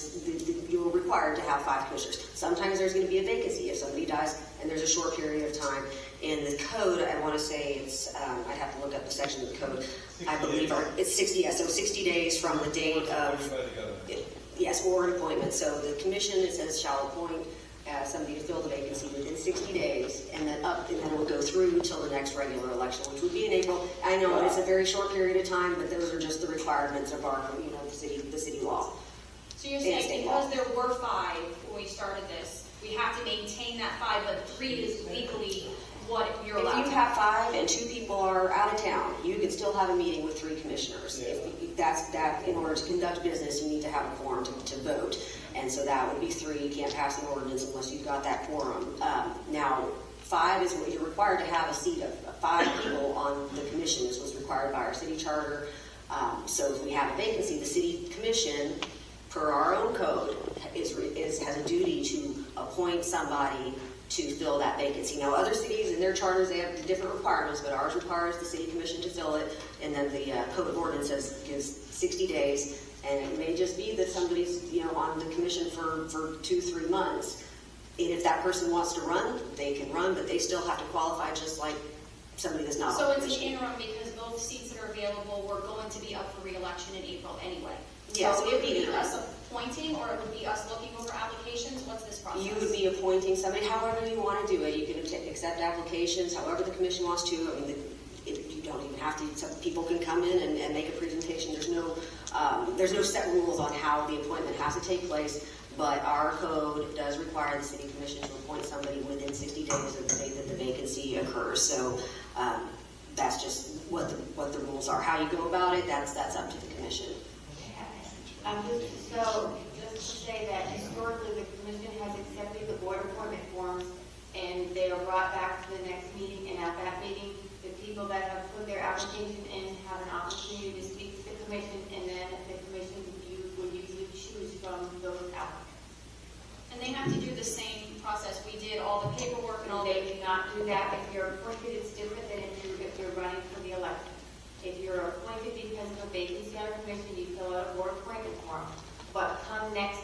you're required to have 5 commissioners. Sometimes there's gonna be a vacancy if somebody dies, and there's a short period of time. In the code, I wanna say it's, I'd have to look up the section of the code. I believe it's 60, yeah, so 60 days from the date of, yes, or an appointment. So the commission, it says, shall appoint somebody to fill the vacancy within 60 days, and then it will go through till the next regular election, which would be in April. I know it's a very short period of time, but those are just the requirements of our, the city law. So you're And saying state because law. there were 5 when we started this, we have to maintain that 5, but 3 is legally what you're allowed to If you have 5 and 2 people are out of town, you can still have a meeting with 3 commissioners. That, in order to conduct business, you need to have a quorum to vote. And so that would be 3. You can't pass an ordinance unless you've got that quorum. Now, 5 is what you're required to have a seat of 5 people on the commission. This was required by our city charter. So if we have a vacancy, the city commission, per our own code, has a duty to appoint somebody to fill that vacancy. Now, other cities in their charters, they have different requirements, but ours requires the city commission to fill it, and then the code of ordinance gives 60 days, and it may just be that somebody's, on the commission for 2-3 months. And if that person wants to run, they can run, but they still have to qualify just like somebody that's not So on the it's an commission. interim because both seats that are available were going to be up for re-election in April anyway. Yes, So it would be either interim. us appointing or it would be us looking over applications. What's this process? You would be appointing somebody, however you want to do it. You can accept applications, however the commission wants to. I mean, you don't even have to. Some people can come in and make a presentation. There's no set rules on how the appointment has to take place, but our code does require the city commission to appoint somebody within 60 days of the date that the vacancy occurs. So that's just what the rules are. How you go about it, that's up to the commission. Just to say that historically, the commission has accepted the board appointment forms, and they are brought back to the next meeting, and at that meeting, the people that have put their application in have an opportunity to speak to the commission, and then the commission would usually choose from those applicants. And they have to do the same process. We did all the paperwork and all They the, cannot do that. If you're appointed, it's different than if you're running for the election. If you're appointed because of a vacancy on a commission, you fill out a board appointment form. But come next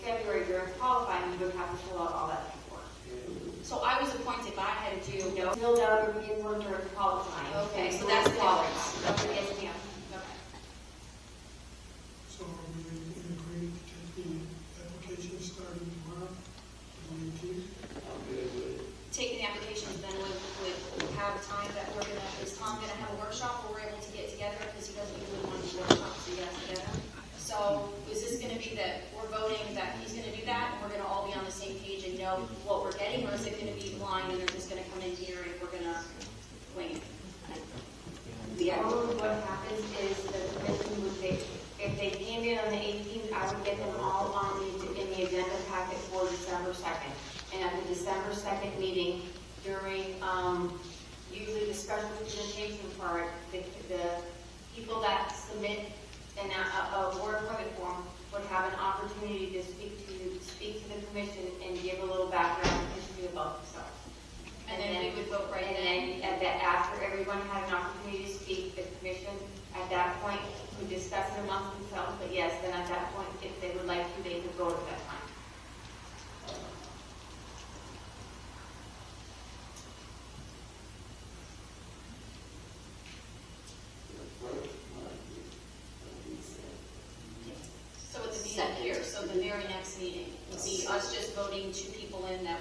February, you're qualifying, you would have to fill out all that paperwork. so I was appointed, but I had to do, No, filled out your paperwork during qualifying. Okay, so that's the qualifying. difference. Yes, ma'am. okay. So are we in agreement to take the application starting tomorrow, the 18th? I'm good with it. Taking the applications, then would have time that we're gonna, is Tom gonna have a workshop where we're able to get together, because he doesn't usually want to do workshops, so you guys together. So is this gonna be that we're voting that he's gonna do that, and we're gonna all be on the same page and know what we're getting, or is it gonna be blind and they're just gonna come in here and we're gonna wing it? Normally what happens is the commission would say, if they came in on the 18th, I would get them all in the agenda packet for December 2nd. And at the December 2nd meeting, during usually the special presentation part, the people that submit a board appointment form would have an opportunity to speak to the commission and give a little background history about themselves. And then we would would vote right And then at that, after everyone had an opportunity to speak, the commission at that point would discuss it amongst themselves, but yes, then at that point, if they would like to, they could vote at that time. So at the meeting here, so the very next meeting would be us just voting two people in that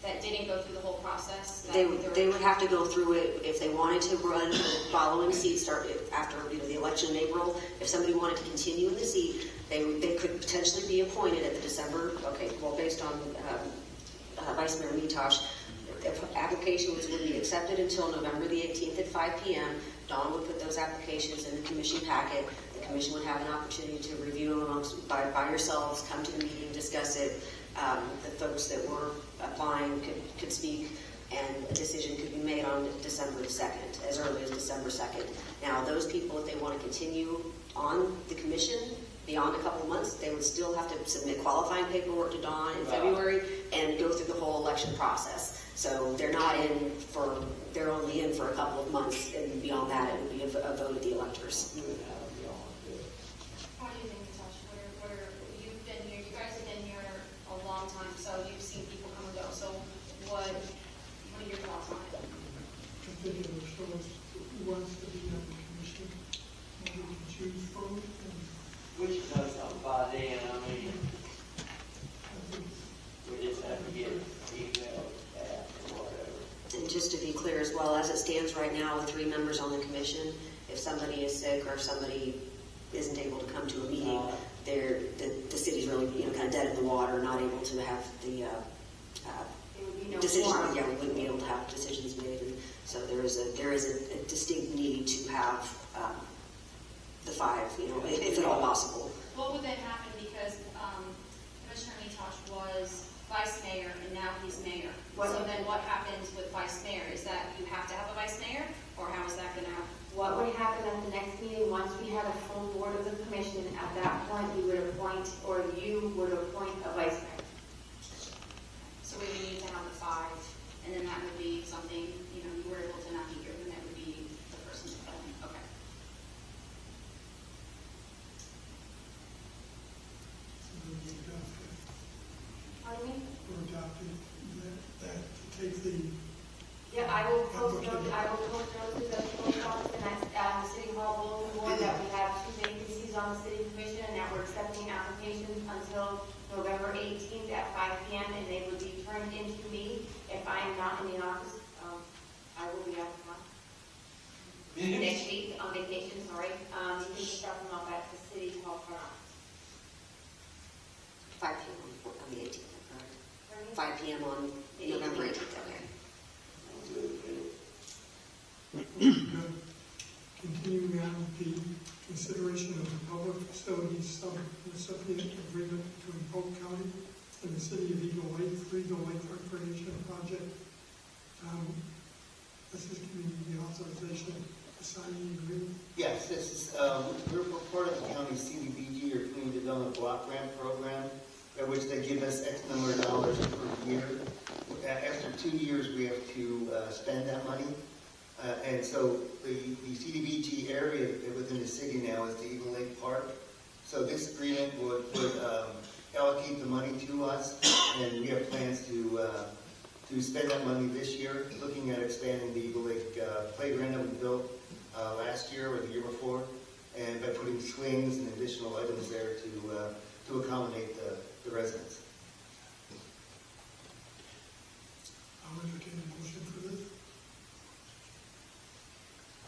that didn't go through the whole process? that They would have to go through it if they wanted to run for the following seat, start after, the election in April. If somebody wanted to continue in the seat, they could potentially be appointed at the December, based on Vice Mayor Mitosh, the applications would be accepted until November the 18th at 5 p.m. Dawn would put those applications in the commission packet. The commission would have an opportunity to review them by yourselves, come to the meeting, discuss it. The folks that were applying could speak, and a decision could be made on December 2nd, as early as December 2nd. Now, those people, if they want to continue on the commission beyond a couple of months, they would still have to submit qualifying paperwork to Dawn in February and go through the whole election process. So they're they're only in for a couple of months, and beyond that, it would be a vote of the electors. What do you think, Natasha? You've been here, you guys have been here a long time, so you've seen people come and go. So what are your thoughts on it? I think it will show us who wants to be on the commission, and we can choose from it, and We should know something by then, I mean, I think we just have to get emails back or whatever. And just to be clear as well, as it stands right now with 3 members on the commission, if somebody is sick or if somebody isn't able to come to a meeting, the city's really, kind of dead in the water, not able to have the There would be no decisions. quorum. Yeah, we wouldn't be able to have decisions made, and so there is a distinct need to have the 5, if at all possible. What would then happen, because Commissioner Mitosh was vice mayor and now he's mayor? So then what happens with vice mayor? Is that you have to have a vice mayor, or how is that going to happen? What would happen at the next meeting, once we had a full board of the commission, at that point, we would appoint, or you would appoint a vice mayor. So we would need to have the 5, and then that would be something, you were able to not be here, then that would be the person to fill in. Okay. so we adopted, Pardon me? or adopted that to take the, Yeah, I will post notes to the post office and at the City Hall bulletin board that we have 2 vacancies on the city commission and that we're accepting applications until November 18th at 5 p.m. and they would be turned into me if I am not in the office. I will be out of town. Next week on vacation, sorry. You can just drop them off at the City Hall front office. 5 p.m. on the 18th, correct? Pardon me? 5 p.m. on November 18th, okay. good. Continuing on with the consideration of the public facilities subrecipient agreement between Polk County and the city of Eagle Lake for Eagle Lake Recreation Project. This is giving you the authorization to sign the agreement. Yes, this is, we're part of the county CDBG, or Community Development Block Grant Program, at which they give us X number of dollars per year. After 2 years, we have to spend that money. And so the CDBG area within the city now is the Eagle Lake Park. So this agreement would allocate the money to us, and we have plans to spend that money this year, looking at expanding the Eagle Lake playground that we built last year or the year before, and by putting swings and additional items there to accommodate the residents. I'll entertain a motion for this.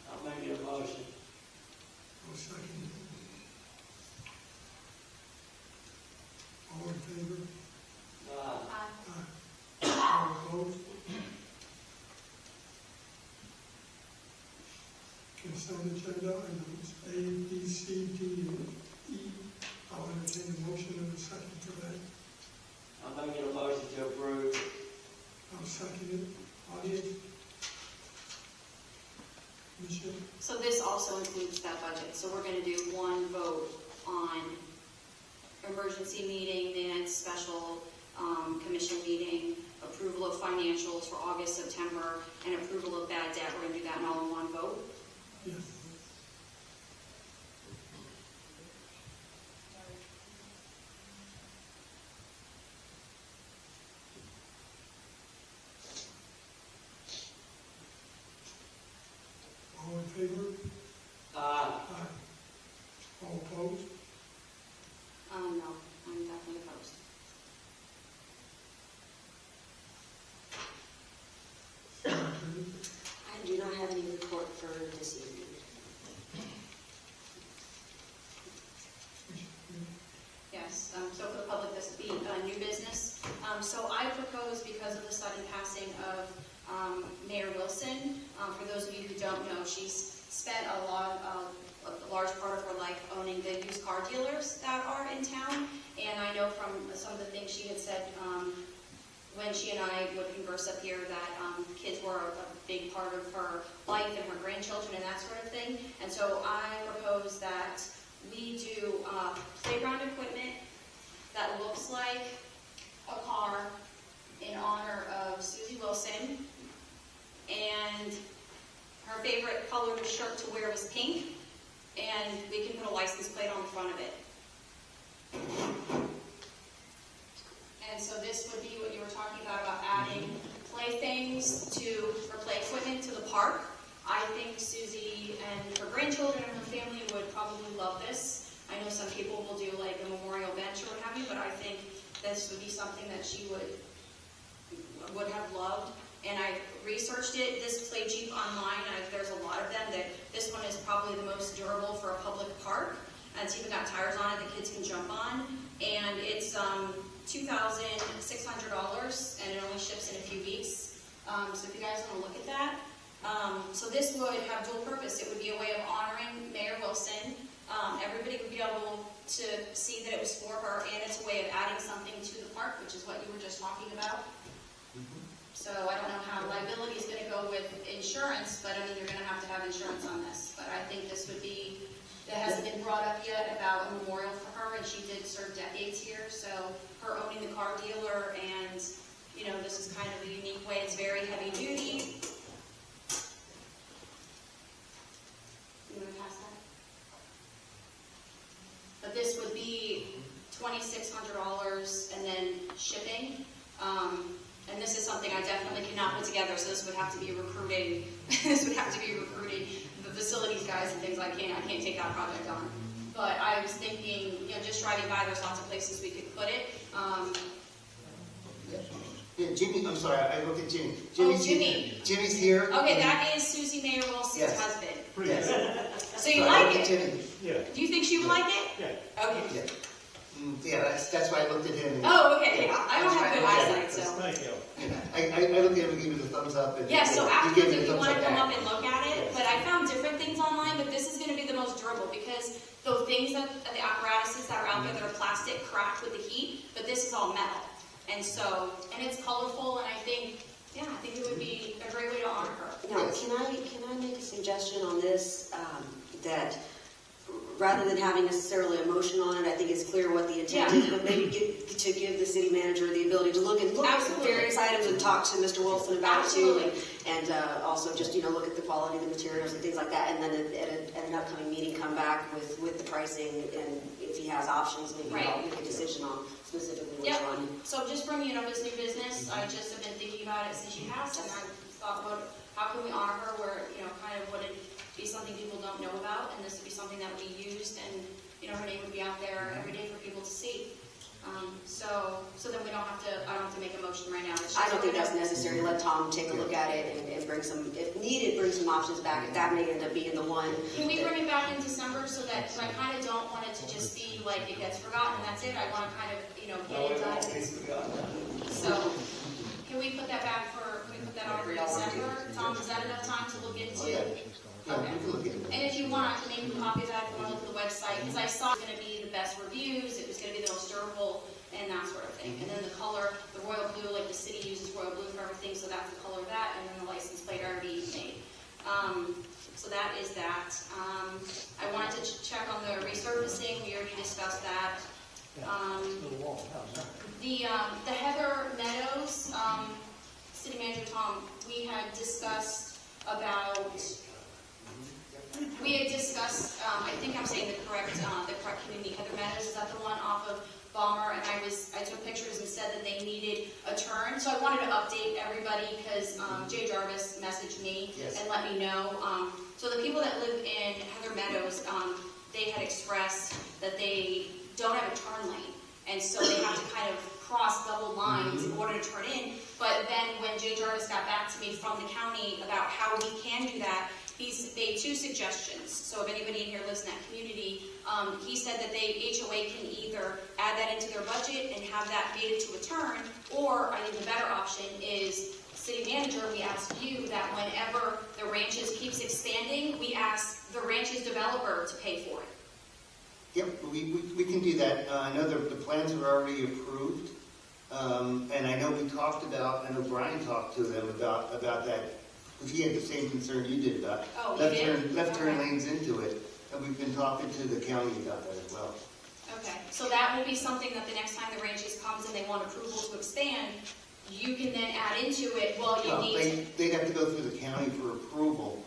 I'll make a motion. I'll second it. All in favor? All opposed? Consent agenda items A, B, C, D, and E. I'll entertain a motion and a second for that. I'm making a motion to approve. I'll second it. Audience? Commission? So this also includes that budget. So we're going to do one vote on emergency meeting, the next special commission meeting, approval of financials for August, September, and approval of bad debt. We're gonna do that in all in one vote. Yes. All in favor? Aye. All opposed? No, I'm definitely opposed. I do not have any report for this evening. Yes, so for the public, this would be new business. So I propose, because of the sudden passing of Mayor Wilson, for those of you who don't know, she's spent a large part of her life owning the used car dealers that are in town. And I know from some of the things she had said when she and I would converse up here that kids were a big part of her life and her grandchildren and that sort of thing. And so I propose that we do playground equipment that looks like a car in honor of Susie Wilson. And her favorite color of shirt to wear was pink. And we can put a license plate on the front of it. And so this would be what you were talking about adding playthings or play equipment to the park. I think Susie and her grandchildren and her family would probably love this. I know some people will do like a memorial bench or what have you, but I think this would be something that she would have loved. And I researched it, this Play Jeep online, there's a lot of them. This one is probably the most durable for a public park. And it's even got tires on it that kids can jump on. And it's $2,600 and it only ships in a few weeks. So if you guys want to look at that. So this would have dual purpose. It would be a way of honoring Mayor Wilson. Everybody would be able to see that it was for her, and it's a way of adding something to the park, which is what you were just talking about. So I don't know how liability is going to go with insurance, but I mean, you're going to have insurance on this. But I think this would be, that hasn't been brought up yet about a memorial for her, and she did serve decades here. So her owning the car dealer, and you know, this is kind of a unique way. It's very heavy duty. You want to pass that? But this would be $2,600 and then shipping. And this is something I definitely cannot put together, so this would have to be recruiting. This would have to be recruiting the facilities guys and things. I can't take that project on. But I was thinking, you know, just driving by, there's lots of places we could put it. Yeah, Jimmy, I'm sorry, I looked at Jimmy. Jimmy. Jimmy's here. Okay, that is Susie Mayor Wilson's Yes. husband. Yes. So you like it? Jimmy. Yeah. Do you think she would like it? Yeah. Okay. Yeah. Yeah, that's why I looked at him. Oh, okay. I don't have good eyesight, so. Thank you. I looked at him and gave him the thumbs up. And Yeah, so he afterwards, gave me if the you thumbs want to come back. up and look at it, but I found different things online, but this is going to be the most durable because the things that, the apparatuses that are out there that are plastic crack with the heat, but this is all metal. And so, and it's colorful, and I think it would be a great way to honor her. Now, can I make a suggestion on this, that rather than having necessarily a motion on it, I think it's clear what the intent is, but maybe give the city manager the ability to look at Absolutely. various items and talk to Mr. Wilson about Absolutely. it too, and also just, look at the quality of the materials and things like that, and then at an upcoming meeting, come back with the pricing, and if he has options, maybe Right. make a decision on specifically which Yep. one. So just bringing it up as new business, I just have been thinking about it since she passed, and I thought, how can we honor her where, kind of would it be something people don't know about, and this would be something that would be used, and, her name would be out there every day for people to see. So then I don't have to make a motion right now. It's just I don't think that's necessary. Let Tom take a look at it and bring some, if needed, bring some options back. If that may end up being the one. Can we bring it back in December so that, because I kind of don't want it to just be like it gets forgotten and that's it. I want to kind of, get it done. So, can we put that on for December? Tom, is that enough time to look into? Yeah, we can look at it. And if you want, I can make a copy of that if you want to look at the website, because I saw it was going to be the best reviews, it was going to be the most durable, and that sort of thing. And then the color, the royal blue, like the city uses royal blue for everything, so that's the color of that, and then the license plate already made. So that is that. I wanted to check on the resurfacing, we already discussed that. The Heather Meadows Meadows, City Manager Tom, we had discussed about, I think I'm saying the correct community, Heather Meadows, is that the one off of Balmer? And I took pictures and said that they needed a turn. So I wanted to update everybody because Jay Jarvis messaged me Yes. and let me know. So the people that live in Heather Meadows, they had expressed that they don't have a turn lane. And so they have to kind of cross double lines in order to turn in. But then when Jay Jarvis got back to me from the county about how we can do that, he's made two suggestions. So if anybody in here lives in that community, he said that HOA can either add that into their budget and have that made into a turn, or I think the better option is, city manager, we ask you that whenever the ranches keeps expanding, we ask the ranches developer to pay for it. Yep, we can do that. I know the plans are already approved. And I know Brian talked to them about that, because he had the same concern you did about left turn lanes into it. And we've been talking to the county about that as well. Okay, so that will be something that the next time the ranches comes and they want approval to expand, you can then add into it, They'd have to go through the county for approval.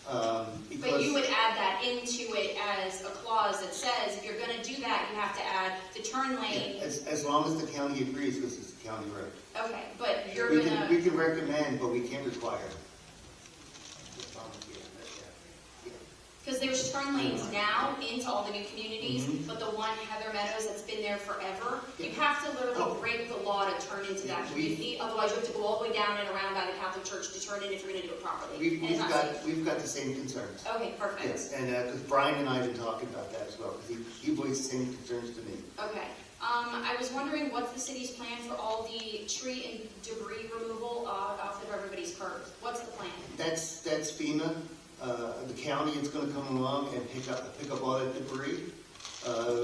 But you would add that into it as a clause that says, if you're gonna do that, you have to add the turn lane. As long as the county agrees, because it's a county road. Okay, but you're We gonna, can recommend, but we can't require. because there's turn lanes now into all the new communities, but the one Heather Meadows that's been there forever, you have to literally break the law to turn into that community, otherwise you have to go all the way down and around by the Catholic Church to turn in if you're gonna do it properly. And it's not safe. We've got the same concerns. Okay, perfect. Yes, and because Brian and I have been talking about that as well, because he voiced the same concerns to me. Okay, I was wondering what's the city's plan for all the tree and debris removal off of everybody's curbs? What's the plan? That's FEMA. The county is going to come along and pick up all that debris.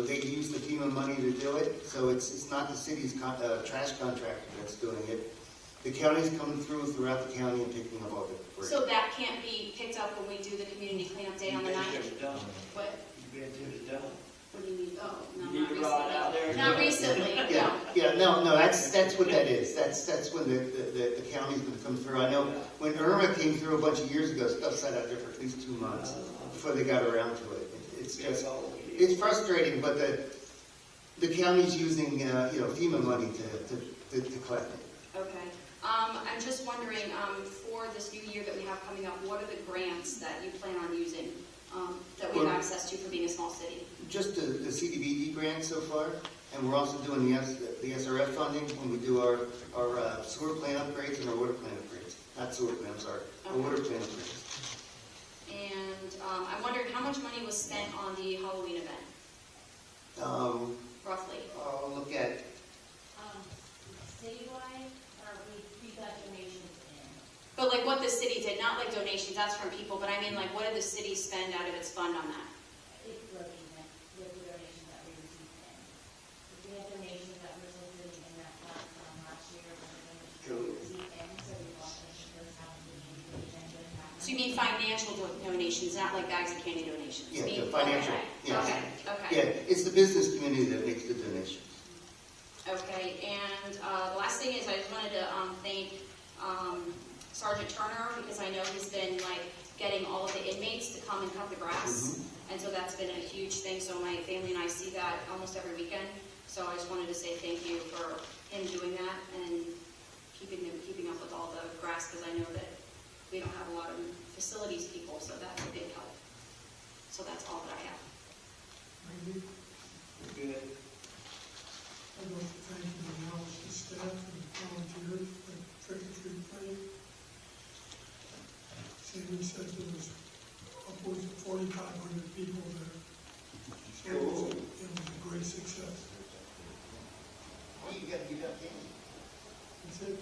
They use the FEMA money to do it, so it's not the city's trash contractor that's doing it. The county's coming throughout the county and picking up all the debris. So that can't be picked up when we do the community cleanup day on the 9th? What? You better get it done. What do you mean? Oh, no, You not need to ride out there. recently. Not recently, no. No, that's what that is. That's when the county's going to come through. I know when Irma came through a bunch of years ago, stuff sat out there for at least 2 months before they got around to it. It's frustrating, but the county's using FEMA money to collect it. Okay. I'm just wondering, for this new year that we have coming up, what are the grants that you plan on using that we have access to for being a small city? Just the CDBG grant so far, and we're also doing the SRF funding when we do our sewer plant upgrades and our water plant upgrades. Not sewer plant, I'm sorry, our water plant upgrades. And I'm wondering how much money was spent on the Halloween event, roughly? I'll look at, Citywide, we got donations in. But like what the city did, not like donations, that's from people, but I mean like what did the city spend out of its fund on that? It broke even with the donations that we received in. We had donations that were still sitting in that fund from last year, but the donations that we received in, so we bought them and those happen to be So you mean financial donations, not like bags of candy donations? yeah, You the mean- financial, Okay, yes. okay. Yeah, it's the business community that makes the donations. Okay, and the last thing is I just wanted to thank Sergeant Turner, because I know he's been like getting all of the inmates to come and cut the grass. And so that's been a huge thing, so my family and I see that almost every weekend. So I just wanted to say thank you for him doing that and keeping up with all the grass, because I know that we don't have a lot of facilities people, so that's a big help. So that's all that I have. Randy, Good. I'd like to thank and acknowledge the staff and volunteers for trick or treat play. Sammy said there was upwards of 4,500 people there. So it was a great success. Oh, you got candy. That's it.